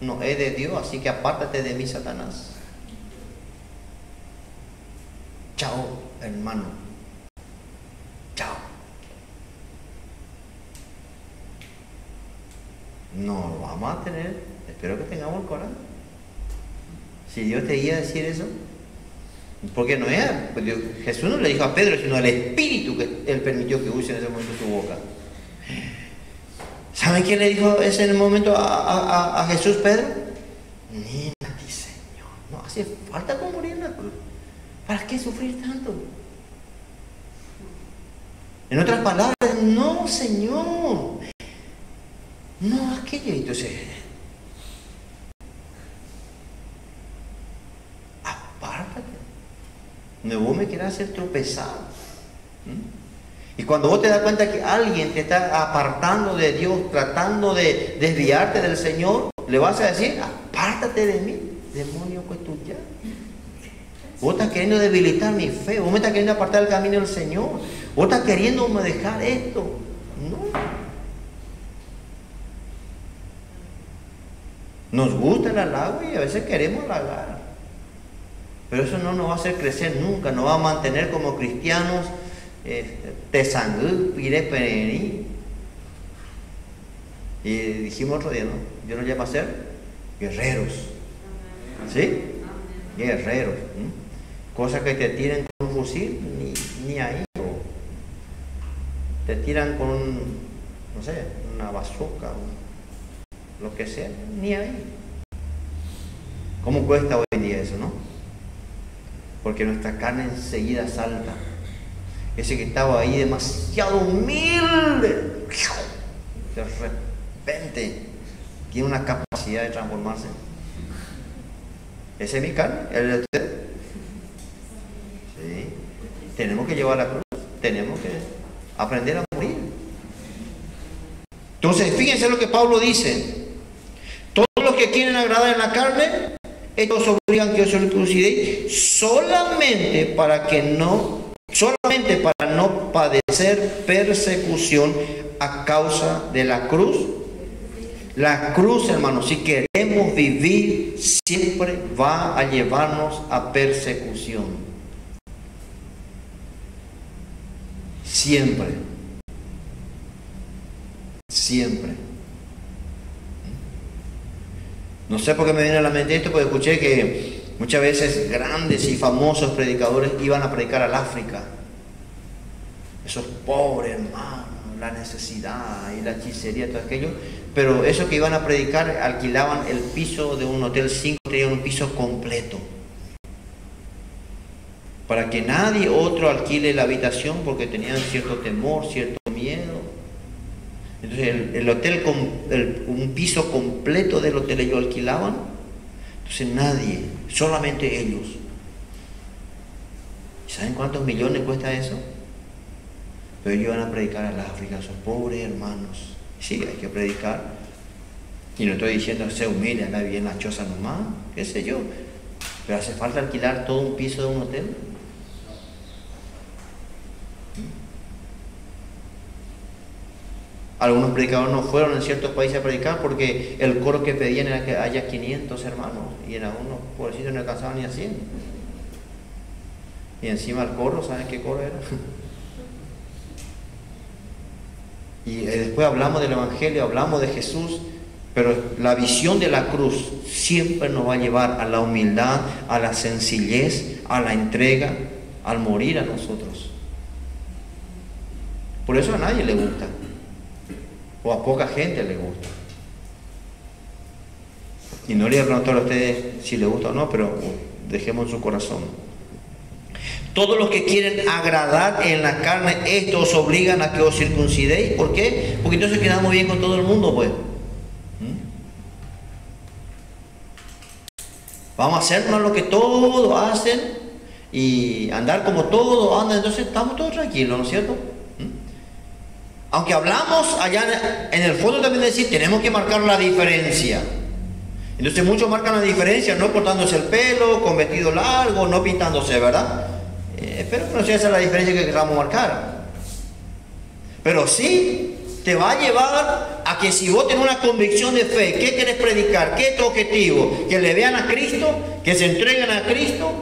no es de Dios, así que apártate de mí, Satanás. Chao, hermano. Chao. No lo vamos a tener. Espero que tengamos el corazón. Si Dios te guía a decir eso, porque no era, pues Jesús no le dijo a Pedro, sino al Espíritu que Él permitió que use en ese momento su boca. ¿Saben quién le dijo ese en el momento a Jesús, Pedro? Nímate, Señor, no hace falta con morir en la cruz. ¿Para qué sufrir tanto? En otras palabras, no, Señor, no aquello. Entonces, apártate. No, vos me querés hacer tropezar. Y cuando vos te das cuenta que alguien te está apartando de Dios, tratando de desviarte del Señor, le vas a decir, apártate. apártate de mí, demonio que tú ya. Vos estás queriendo debilitar mi fe, vos me estás queriendo apartar del camino del Señor, vos estás queriendo dejar esto. No. Nos gusta el halago y a veces queremos halagar, pero eso no nos va a hacer crecer nunca, nos va a mantener como cristianos tesangú, pire perení. Y dijimos otro día, ¿no? Dios nos llama a ser guerreros. ¿Sí? Guerreros. Cosas que te tiren con un fusil, ni ahí. O te tiran con, no sé, una bazooka, lo que sea, ni ahí. ¿Cómo cuesta hoy en día eso, no? Porque nuestra carne enseguida salta. Ese que estaba ahí demasiado humilde, de repente tiene una capacidad de transformarse. ¿Ese es mi carne? ¿El de usted? Sí. Tenemos que llevar la cruz. Tenemos que aprender a morir. Entonces, fíjense lo que Pablo dice. Todos los que quieren agradar en la carne, estos obligan que os circuncidéis solamente para no padecer persecución a causa de la cruz. La cruz, hermanos, si queremos vivir, siempre va a llevarnos a persecución. Siempre. Siempre. No sé por qué me viene a la mente esto, porque escuché que muchas veces grandes y famosos predicadores iban a predicar al África. Esos pobres hermanos, la necesidad y la hechicería, todo aquello. Pero esos que iban a predicar alquilaban el piso de un hotel 5, tenían un piso completo. Para que nadie otro alquile la habitación porque tenían cierto temor, cierto miedo. Entonces el hotel, un piso completo del hotel ellos alquilaban. Entonces nadie, solamente ellos. ¿Saben cuántos millones cuesta eso? Pero ellos van a predicar al África, esos pobres hermanos. Sí, hay que predicar. Y no estoy diciendo se humilde, anda bien la choza nomás, qué sé yo. Pero hace falta alquilar todo un piso de un hotel. Algunos predicadores no fueron en ciertos países a predicar porque el coro que pedían era que haya 500 hermanos y en algunos pobrecitos no alcanzaban ni a 100. Y encima el coro, ¿saben qué coro era? Y después hablamos del Evangelio, hablamos de Jesús, pero la visión de la cruz siempre nos va a llevar a la humildad, a la sencillez, a la entrega, al morir a nosotros. Por eso a nadie le gusta, o a poca gente le gusta. Y no le he preguntado a ustedes si le gusta o no, pero dejemos en su corazón. Todos los que quieren agradar en la carne, estos obligan a que os circuncidéis. ¿Por qué? Porque entonces quedamos bien con todo el mundo, pues. Vamos a hacernos lo que todos hacen y andar como todos andan, entonces estamos todos tranquilos, ¿no es cierto? Aunque hablamos allá en el fondo también de decir, tenemos que marcar la diferencia. Entonces muchos marcan la diferencia, no cortándose el pelo, con vestido largo, no pintándose, ¿verdad? Espero que no sea esa la diferencia que queramos marcar. Pero sí te va a llevar a que si vos tenés una convicción de fe, ¿qué querés predicar? ¿Qué es tu objetivo? Que le vean a Cristo, que se entreguen a Cristo,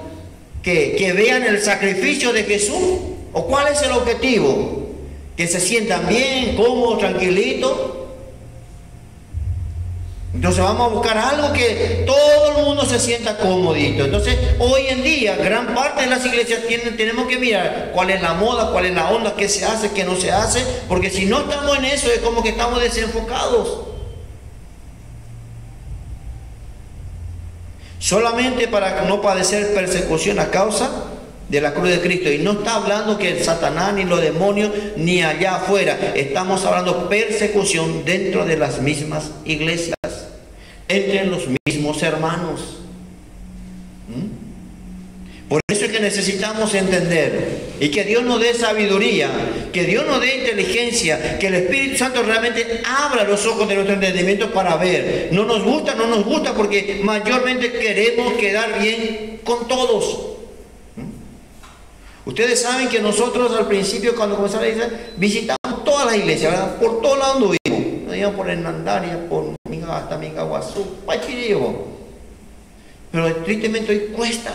que vean el sacrificio de Jesús. ¿O cuál es el objetivo? Que se sientan bien, cómodos, tranquilitos. Entonces vamos a buscar algo que todo el mundo se sienta cómodito. Entonces hoy en día gran parte de las iglesias tenemos que mirar cuál es la moda, cuál es la onda, qué se hace, qué no se hace, porque si no estamos en eso es como que estamos desenfocados. Solamente para no padecer persecución a causa de la cruz de Cristo. Y no está hablando que el Satanás ni los demonios ni allá afuera. Estamos hablando persecución dentro de las mismas iglesias, entre los mismos hermanos. Por eso es que necesitamos entender y que Dios nos dé sabiduría, que Dios nos dé inteligencia, que el Espíritu Santo realmente abra los ojos de nuestro entendimiento para ver. No nos gusta porque mayormente queremos quedar bien con todos. Ustedes saben que nosotros al principio, cuando comenzamos a iglesia, visitamos todas las iglesias, ¿verdad? Por todos lados anduvimos. Nos íbamos por Hernandaria, por hasta Mingaguazú, Pachirillo. Pero tristemente hoy cuesta.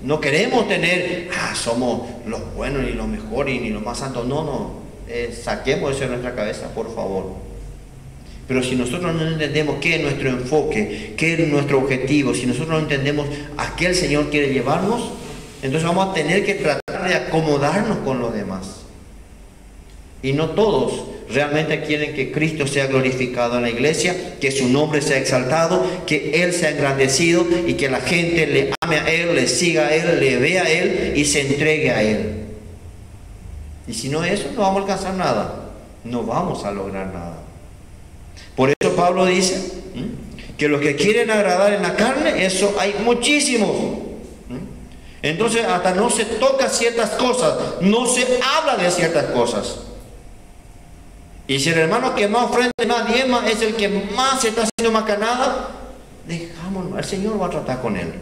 No queremos tener, somos los buenos, ni los mejores, ni los más santos. No. Saquemos eso de nuestra cabeza, por favor. Pero si nosotros no entendemos qué es nuestro enfoque, qué es nuestro objetivo, si nosotros no entendemos a qué el Señor quiere llevarnos, entonces vamos a tener que tratar de acomodarnos con los demás. Y no todos realmente quieren que Cristo sea glorificado en la iglesia, que su nombre sea exaltado, que Él sea engrandecido y que la gente le ame a Él, le siga a Él, le vea a Él y se entregue a Él. Y si no es eso, no vamos a alcanzar nada, no vamos a lograr nada. Por eso Pablo dice que los que quieren agradar en la carne, eso hay muchísimos. Entonces hasta no se toca ciertas cosas, no se habla de ciertas cosas. Y si el hermano que más ofrenda, más diezma, es el que más se está haciendo macanada, dejámoslo, el Señor va a tratar con él.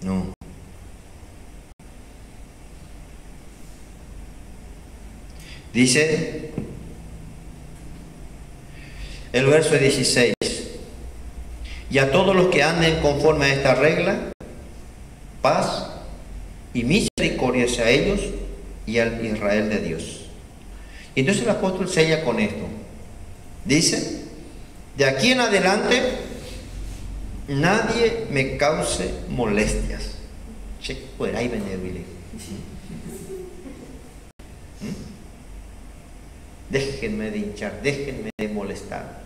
No. Dice el verso 16: y a todos los que anden conforme a esta regla, paz y misericordia sea a ellos y al Israel de Dios. Y entonces el apóstol sella con esto. Dice: de aquí en adelante nadie me cause molestias. Che, pues ahí beneble. Déjenme de hinchar, déjenme de molestar.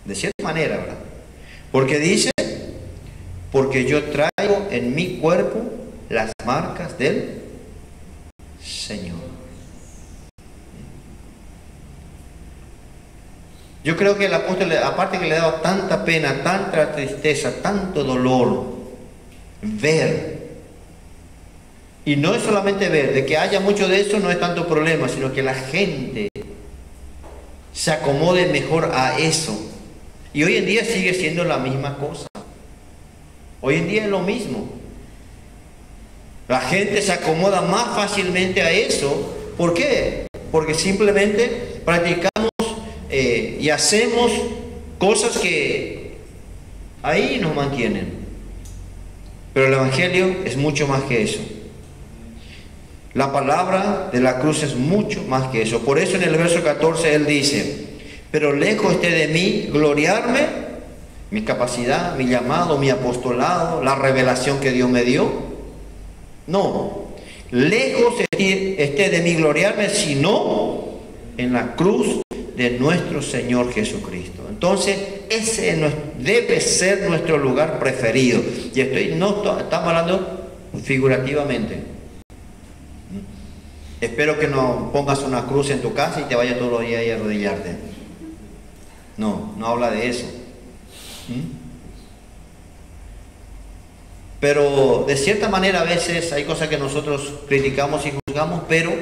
De cierta manera, ¿verdad? Porque dice: porque yo traigo en mi cuerpo las marcas del Señor. Yo creo que el apóstol, aparte que le daba tanta pena, tanta tristeza, tanto dolor, ver. Y no es solamente ver, de que haya mucho de eso no es tanto problema, sino que la gente se acomode mejor a eso. Y hoy en día sigue siendo la misma cosa. Hoy en día es lo mismo. La gente se acomoda más fácilmente a eso. ¿Por qué? Porque simplemente practicamos y hacemos cosas que ahí nos mantienen. Pero el Evangelio es mucho más que eso. La palabra de la cruz es mucho más que eso. Por eso en el verso 14 él dice: pero lejos esté de mí gloriarme, mi capacidad, mi llamado, mi apostolado, la revelación que Dios me dio. No, lejos esté de mí gloriarme, sino en la cruz de nuestro Señor Jesucristo. Entonces ese debe ser nuestro lugar preferido. Y estamos hablando figurativamente. Espero que no pongas una cruz en tu casa y te vayas todos los días a arrodillarte. No habla de eso. Pero de cierta manera a veces hay cosas que nosotros criticamos y juzgamos, pero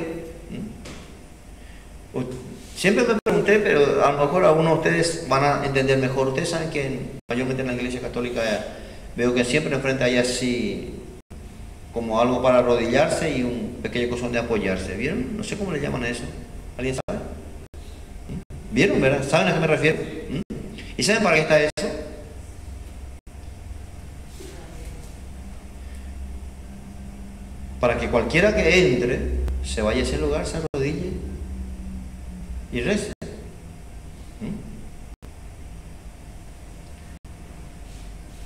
siempre me pregunté, pero a lo mejor algunos de ustedes van a entender mejor. Ustedes saben que mayormente en la iglesia católica veo que siempre enfrente hay así como algo para arrodillarse y un pequeño cosón de apoyarse. ¿Vieron? No sé cómo le llaman a eso. ¿Alguien sabe? ¿Vieron, verdad? ¿Saben a qué me refiero? ¿Y saben para qué está eso? Para que cualquiera que entre se vaya a ese lugar, se arrodille y rece.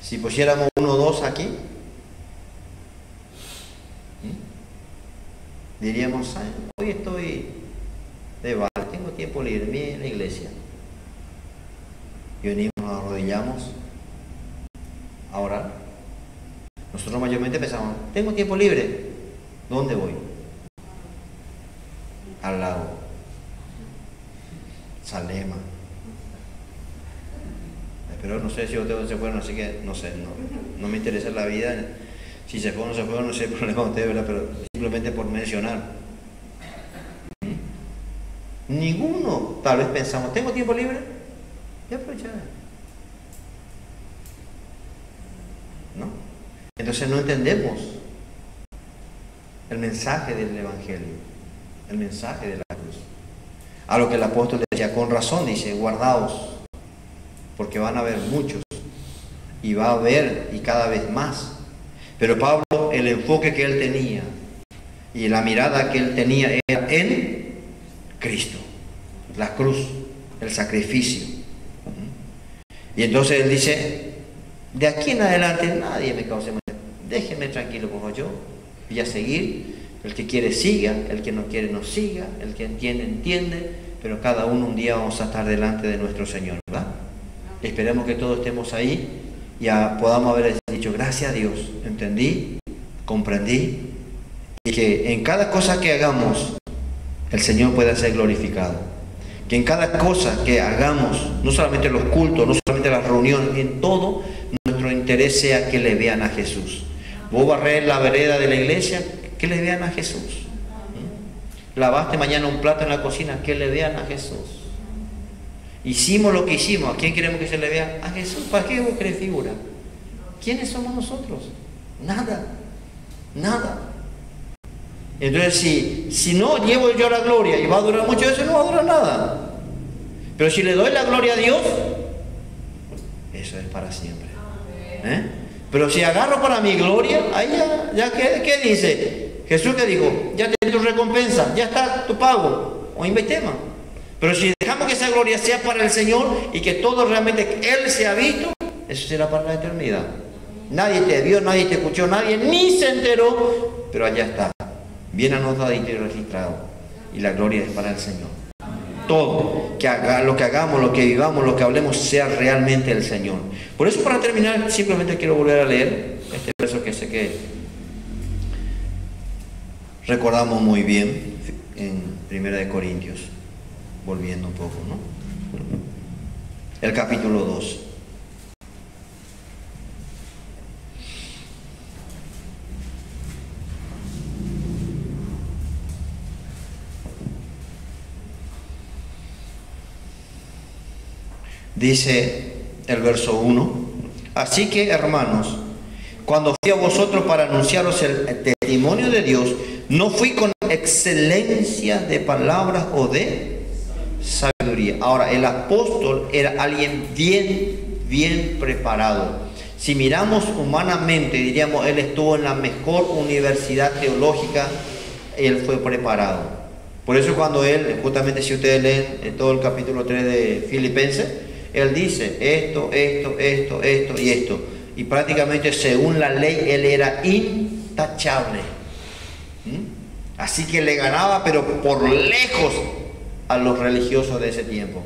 Si pusiéramos 1 o 2 aquí, diríamos: hoy estoy de bar, tengo tiempo libre en la iglesia. Y venimos, nos arrodillamos a orar. Nosotros mayormente pensamos: tengo tiempo libre, ¿dónde voy? Al lago. Salema. Pero no sé si ustedes se fueron, así que no sé, no me interesa la vida. Si se fueron o no se fueron, no sé el problema de ustedes, ¿verdad? Pero simplemente por mencionar. Ninguno, tal vez pensamos, ¿tengo tiempo libre? Voy a aprovechar. ¿No? Entonces no entendemos el mensaje del Evangelio, el mensaje de la cruz. A lo que el apóstol decía, con razón, dice, guardaos, porque van a haber muchos, y va a haber, y cada vez más. Pero Pablo, el enfoque que él tenía, y la mirada que él tenía era en Cristo, la cruz, el sacrificio. Y entonces él dice, de aquí en adelante nadie me cause mal. Déjenme tranquilo, como yo voy a seguir. El que quiere siga, el que no quiere no siga, el que entiende entiende, pero cada uno un día vamos a estar delante de nuestro Señor, ¿verdad? Esperemos que todos estemos ahí y podamos haber dicho, gracias a Dios, entendí, comprendí, y que en cada cosa que hagamos el Señor pueda ser glorificado. Que en cada cosa que hagamos, no solamente los cultos, no solamente las reuniones, en todo nuestro interés sea que le vean a Jesús. Vos barrer la vereda de la iglesia, que le vean a Jesús. Lavaste mañana un plato en la cocina, que le vean a Jesús. Hicimos lo que hicimos, ¿a quién queremos que se le vea? A Jesús. ¿Para qué vos querés figura? ¿Quiénes somos nosotros? Nada, nada. Entonces si no llevo yo la gloria y va a durar mucho eso, no va a durar nada. Pero si le doy la gloria a Dios, eso es para siempre. Pero si agarro para mi gloria, ahí ya ¿qué dice? Jesús que dijo, ya tenés tu recompensa, ya está tu pago, o invitemos. Pero si dejamos que esa gloria sea para el Señor y que todo realmente Él se ha visto, eso será para la eternidad. Nadie te vio, nadie te escuchó, nadie ni se enteró, pero allá está, bien anotado y registrado. Y la gloria es para el Señor. Todo, lo que hagamos, lo que vivamos, lo que hablemos, sea realmente el Señor. Por eso, para terminar, simplemente quiero volver a leer este verso que sé que recordamos muy bien en 1 Corintios, volviendo un poco, ¿no? El capítulo 2. Dice el verso 1, así que hermanos, cuando fui a vosotros para anunciaros el testimonio de Dios, no fui con excelencia de palabras o de sabiduría. Ahora, el apóstol era alguien bien preparado. Si miramos humanamente, diríamos, él estuvo en la mejor universidad teológica, él fue preparado. Por eso cuando él, justamente si ustedes leen en todo el capítulo 3 de Filipenses, él dice esto y esto. Y prácticamente según la ley él era intachable. Así que le ganaba, pero por lejos, a los religiosos de ese tiempo.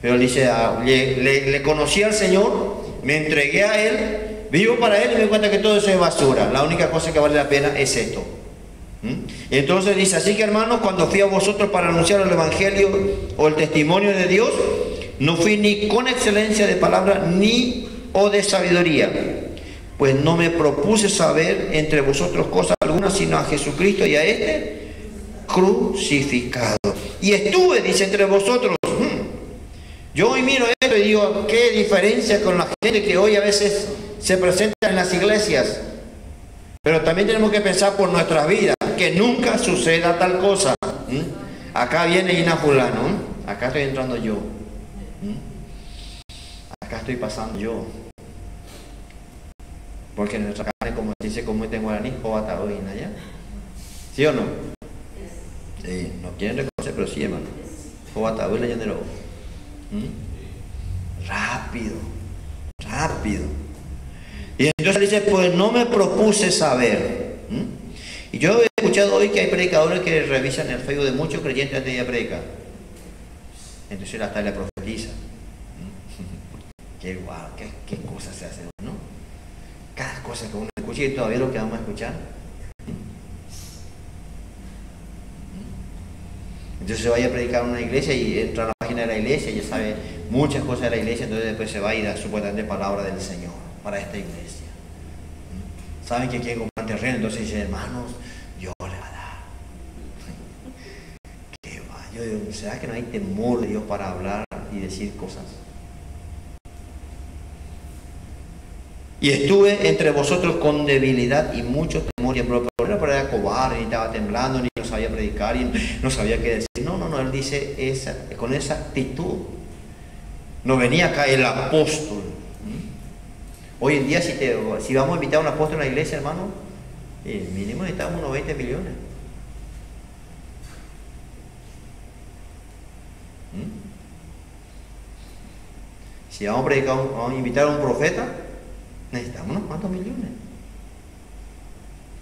Pero él dice, le conocí al Señor, me entregué a Él, vivo para Él y me di cuenta que todo eso es basura. La única cosa que vale la pena es esto. Entonces dice, así que hermanos, cuando fui a vosotros para anunciar el Evangelio o el testimonio de Dios, no fui ni con excelencia de palabra ni o de sabiduría, pues no me propuse saber entre vosotros cosa alguna, sino a Jesucristo y a este crucificado. Y estuve, dice, entre vosotros. Yo hoy miro esto y digo, qué diferencia con la gente que hoy a veces se presenta en las iglesias. Pero también tenemos que pensar por nuestras vidas, que nunca suceda tal cosa. Acá viene Ina fulano, acá estoy entrando yo. Acá estoy pasando yo. Porque en nuestra carne, como se dice como en guaraní, Ina, ¿ya? ¿Sí o no? Sí, no quieren reconocer, pero sí, hermano. Rápido. Y entonces dice, pues no me propuse saber. Y yo he escuchado hoy que hay predicadores que revisan el Facebook de muchos creyentes antes de ir a predicar. Entonces hasta le profetiza. Qué guau, qué cosas se hacen, ¿no? Cada cosa que uno escucha y todavía lo que vamos a escuchar. Entonces se vaya a predicar en una iglesia y entra a la página de la iglesia y ya sabe muchas cosas de la iglesia, entonces después se va y da supuestamente palabra del Señor para esta iglesia. Saben que quieren comprar terreno, entonces dice, hermanos, yo le voy a dar. ¿Qué va? Yo digo, ¿será que no hay temor de Dios para hablar y decir cosas? Y estuve entre vosotros con debilidad y mucho temor, pero no era cobarde, ni estaba temblando, ni no sabía predicar, y no sabía qué decir. No, él dice con esa actitud. No venía acá el apóstol. Hoy en día si vamos a invitar a un apóstol a la iglesia, hermano, mínimo necesitamos unos 20 millones. Si vamos a predicar, vamos a invitar a un profeta, necesitamos unos cuantos millones.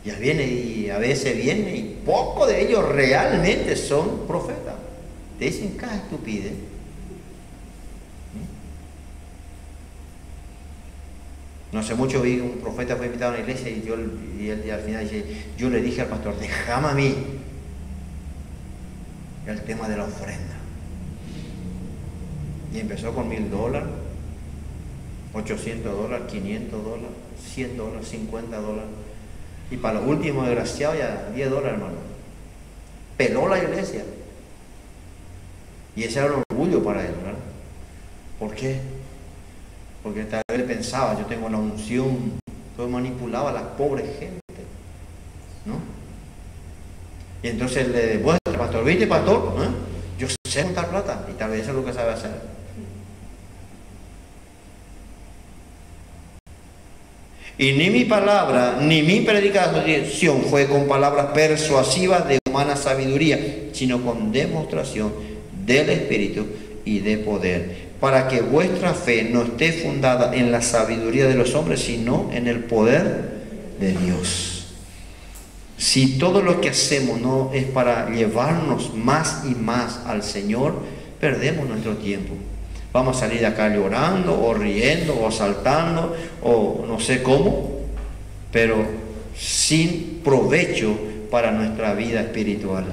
Ya viene y a veces viene y pocos de ellos realmente son profetas. Te dicen cada estupidez. No hace mucho vi un profeta fue invitado a una iglesia y él al final dice, yo le dije al pastor, déjame a mí el tema de la ofrenda. Y empezó con $1,000, $800, $500, $100, $50. Y para lo último, desgraciado, ya $10, hermano. Peló la iglesia. Y ese era un orgullo para él, ¿verdad? ¿Por qué? Porque tal vez él pensaba, yo tengo la unción, yo manipulaba a la pobre gente, ¿no? Y entonces le demuestra al pastor, ¿viste, pastor? Yo sé juntar plata, y tal vez eso es lo que sabe hacer. Y ni mi palabra, ni mi predicación fue con palabras persuasivas de humana sabiduría, sino con demostración del Espíritu y de poder, para que vuestra fe no esté fundada en la sabiduría de los hombres, sino en el poder de Dios. Si todo lo que hacemos no es para llevarnos más y más al Señor, perdemos nuestro tiempo. Vamos a salir de acá llorando, o riendo, o saltando, o no sé cómo, pero sin provecho para nuestra vida espiritual.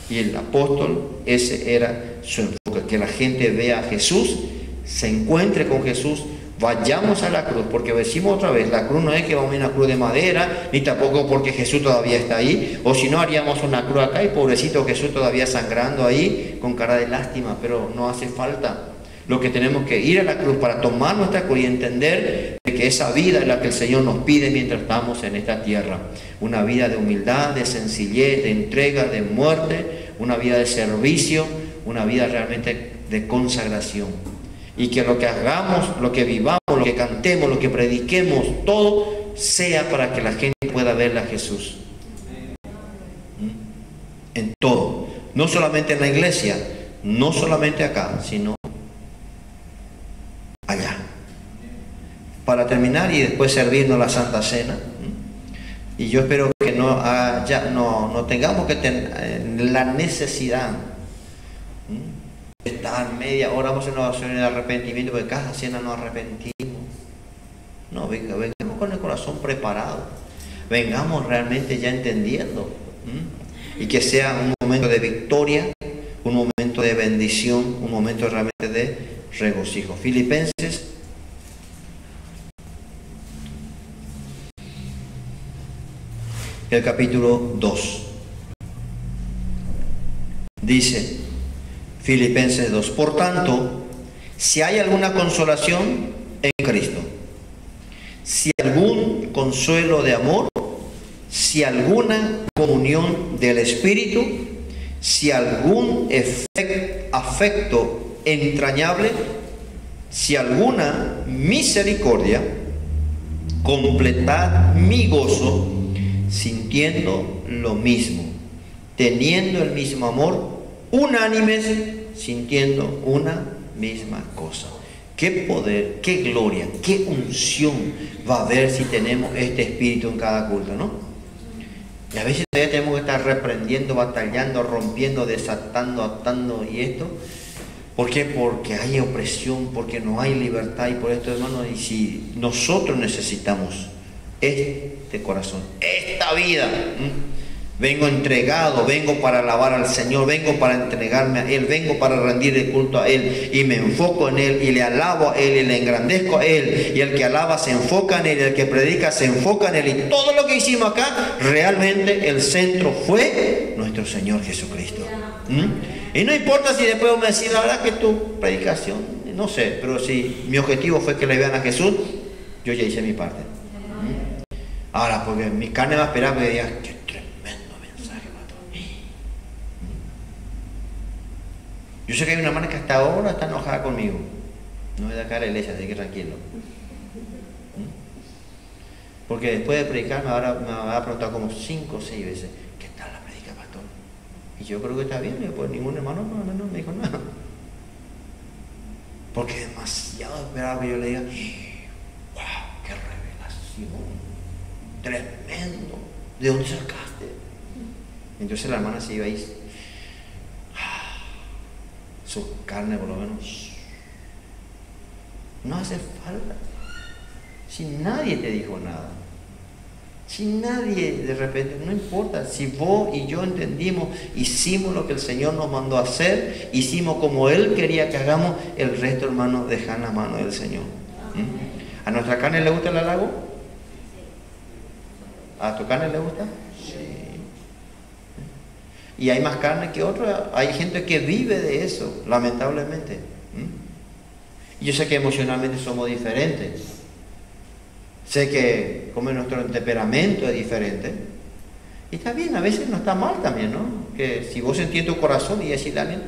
Y el apóstol, ese era su enfoque, que la gente vea a Jesús, se encuentre con Jesús, vayamos a la cruz, porque decimos otra vez, la cruz no es que vamos a una cruz de madera, ni tampoco porque Jesús todavía está ahí, o si no haríamos una cruz acá y pobrecito Jesús todavía sangrando ahí, con cara de lástima, pero no hace falta. Lo que tenemos que ir a la cruz para tomar nuestra cruz y entender de que esa vida es la que el Señor nos pide mientras estamos en esta tierra. Una vida de humildad, de sencillez, de entrega, de muerte, una vida de servicio, una vida realmente de consagración. Y que lo que hagamos, lo que vivamos, lo que cantemos, lo que prediquemos, todo sea para que la gente pueda verle a Jesús. En todo. No solamente en la iglesia, no solamente acá, sino allá. Para terminar y después servirnos la Santa Cena. Y yo espero que no tengamos que tener la necesidad de estar media hora, vamos a hacer una oración de arrepentimiento, porque cada cena nos arrepentimos. No, vengamos con el corazón preparado. Vengamos realmente ya entendiendo. Y que sea un momento de victoria, un momento de bendición, un momento realmente de regocijo. Filipenses el capítulo 2 dice, Filipenses 2, por tanto, si hay alguna consolación en Cristo, si algún consuelo de amor, si alguna comunión del Espíritu, si algún afecto entrañable, si alguna misericordia, completad mi gozo, sintiendo lo mismo, teniendo el mismo amor, unánimes, sintiendo una misma cosa. Qué poder, qué gloria, qué unción va a haber si tenemos este espíritu en cada culto, ¿no? Y a veces todavía tenemos que estar reprendiendo, batallando, rompiendo, desatando, atando y esto. ¿Por qué? Porque hay opresión, porque no hay libertad, y por esto, hermano, y si nosotros necesitamos este corazón, esta vida, Vengo entregado, vengo para alabar al Señor, vengo para entregarme a Él, vengo para rendirle culto a Él y me enfoco en Él y le alabo a Él y le engrandezco a Él, y el que alaba se enfoca en Él y el que predica se enfoca en Él, y todo lo que hicimos acá, realmente el centro fue nuestro Señor Jesucristo. Y no importa si después me decís, la verdad que tu predicación, no sé, pero si mi objetivo fue que le vean a Jesús, yo ya hice mi parte. Ahora, porque mi carne va a esperar que digas, qué tremendo mensaje, pastor. Yo sé que hay una hermana que hasta ahora está enojada conmigo. No me da cara de iglesia, así que tranquilo. Porque después de predicar me va a preguntar como 5 o 6 veces, ¿qué tal la predica, pastor? Y yo creo que está bien, pues ningún hermano no me dijo nada. Porque es demasiado esperado que yo le diga, ¡wow! ¡Qué revelación! ¡Tremendo! ¿De dónde sacaste? Entonces la hermana se iba ahí, su carne por lo menos. No hace falta. Si nadie te dijo nada, si nadie de repente, no importa, si vos y yo entendimos, hicimos lo que el Señor nos mandó a hacer, hicimos como Él quería que hagamos, el resto, hermano, deja en la mano del Señor. ¿A nuestra carne le gusta el halago? ¿A tu carne le gusta? Sí. Y hay más carne que otra, hay gente que vive de eso, lamentablemente. Yo sé que emocionalmente somos diferentes. Sé que como nuestro temperamento es diferente. Y está bien, a veces no está mal también, ¿no? Que si vos sentís tu corazón y decirle a alguien,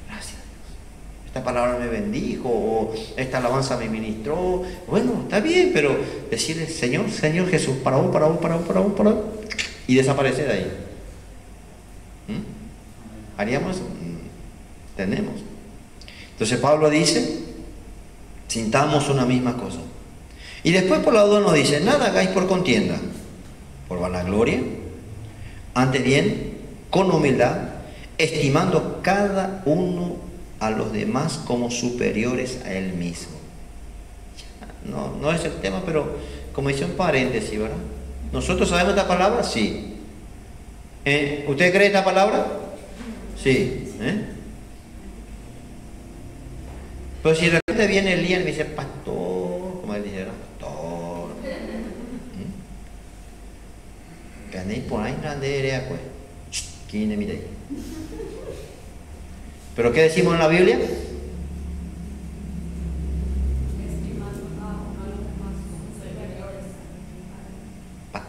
gracias a Dios, esta palabra me bendijo, o esta alabanza me ministró. Bueno, está bien, pero decirle, Señor, Señor Jesús, para vos, y desaparecer de ahí. ¿Haríamos eso? Tenemos. Entonces Pablo dice, sintamos una misma cosa. Y después por lado 2 nos dice, nada hagáis por contienda, por vanagloria, antes bien, con humildad, estimando cada uno a los demás como superiores a él mismo. No es el tema, pero como dice un paréntesis, ¿verdad? ¿Nosotros sabemos esta palabra? Sí. ¿Usted cree esta palabra? Sí. Pero si de repente viene Elías y me dice, pastor, como él dice, pastor, que andéis por ahí, no andéis, pues, ¿quién es mi rey? ¿Pero qué decimos en la Biblia?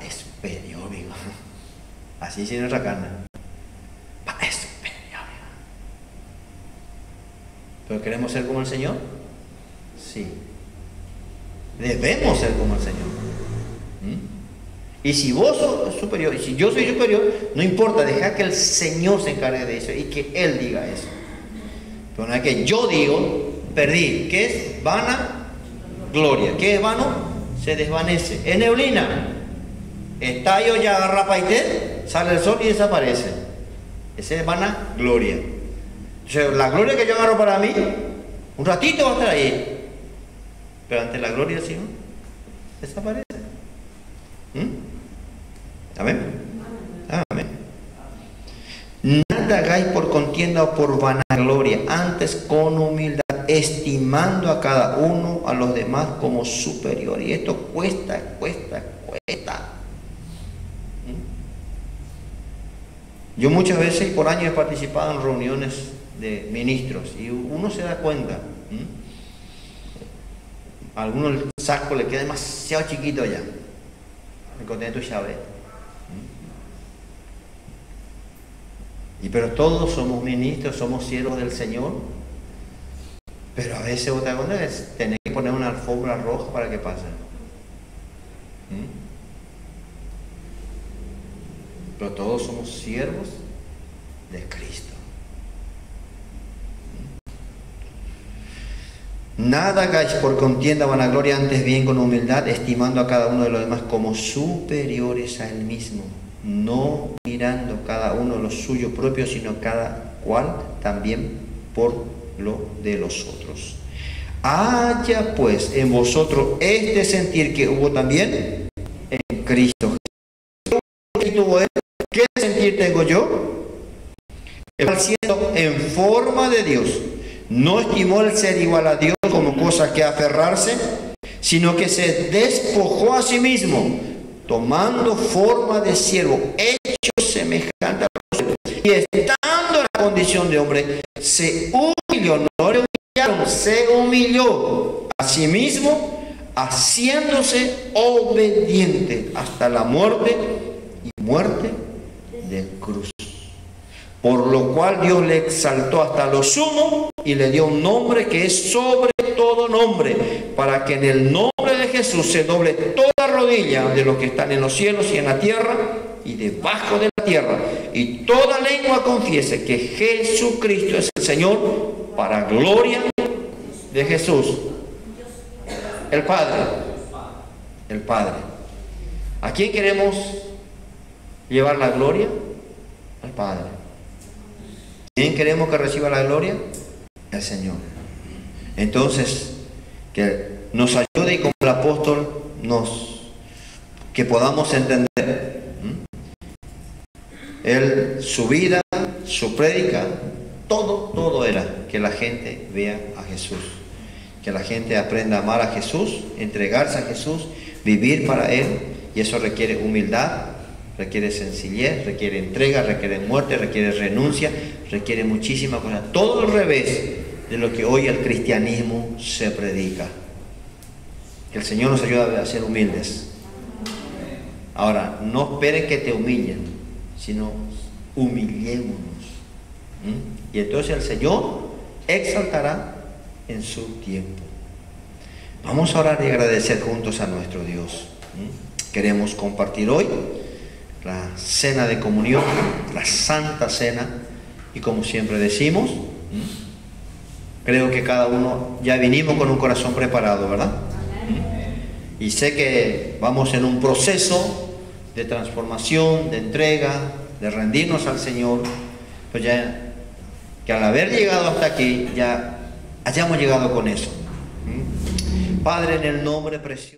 Es superior, amigo. Así dice nuestra carne. Es superior. ¿Pero queremos ser como el Señor? Sí. Debemos ser como el Señor. Y si vos sos superior, y si yo soy superior, no importa, deja que el Señor se encargue de eso y que Él diga eso. Pero una vez que yo digo, perdí. ¿Qué es? Vana gloria. ¿Qué es vano? Se desvanece. Es neblina. Estallo ya agarra paité, sale el sol y desaparece. Esa es vana gloria. Entonces, la gloria que yo agarro para mí, un ratito va a estar ahí. Pero ante la gloria del Señor, desaparece. ¿Amén? Amén. Nada hagáis por contienda o por vanagloria, antes con humildad, estimando a cada uno a los demás como superior. Y esto cuesta. Yo muchas veces por años he participado en reuniones de ministros y uno se da cuenta. A algunos el saco le queda demasiado chiquito ya. Me conté tu llave. Pero todos somos ministros, somos siervos del Señor. Pero a veces otra cosa es tener que poner una alfombra roja para que pasen. Pero todos somos siervos de Cristo. Nada hagáis por contienda o vanagloria, antes bien con humildad, estimando a cada uno de los demás como superiores a él mismo, no mirando cada uno lo suyo propio, sino cada cual también por lo de los otros. Haya pues en vosotros este sentir que hubo también en Cristo. ¿Qué sentir sentir tengo yo? El cual siendo en forma de Dios, no estimó el ser igual a Dios como cosa que aferrarse, sino que se despojó a sí mismo, tomando forma de siervo, hecho semejante a los hombres, y estando en la condición de hombre, se humilló, no le humillaron, se humilló a sí mismo, haciéndose obediente hasta la muerte y muerte de cruz. Por lo cual Dios le exaltó hasta lo sumo y le dio un nombre que es sobre todo nombre, para que en el nombre de Jesús se doble toda rodilla de los que están en los cielos y en la tierra y debajo de la tierra, y toda lengua confiese que Jesucristo es el Señor, para gloria de Jesús, el Padre. El Padre. ¿A quién queremos llevar la gloria? Al Padre. ¿Quién queremos que reciba la gloria? El Señor. Entonces, que nos ayude y como el apóstol que podamos entender. Él, su vida, su prédica, todo era que la gente vea a Jesús. Que la gente aprenda a amar a Jesús, entregarse a Jesús, vivir para Él. Y eso requiere humildad, requiere sencillez, requiere entrega, requiere muerte, requiere renuncia, requiere muchísimas cosas. Todo al revés de lo que hoy el cristianismo se predica. Que el Señor nos ayude a ser humildes. Ahora, no esperen que te humillen, sino humillémonos. Y entonces el Señor exaltará en su tiempo. Vamos a orar y agradecer juntos a nuestro Dios. Queremos compartir hoy la cena de comunión, la Santa Cena, y como siempre decimos, creo que cada uno ya vinimos con un corazón preparado, ¿verdad? Y sé que vamos en un proceso de transformación, de entrega, de rendirnos al Señor, pues ya que al haber llegado hasta aquí ya hayamos llegado con eso. Padre, en el nombre precioso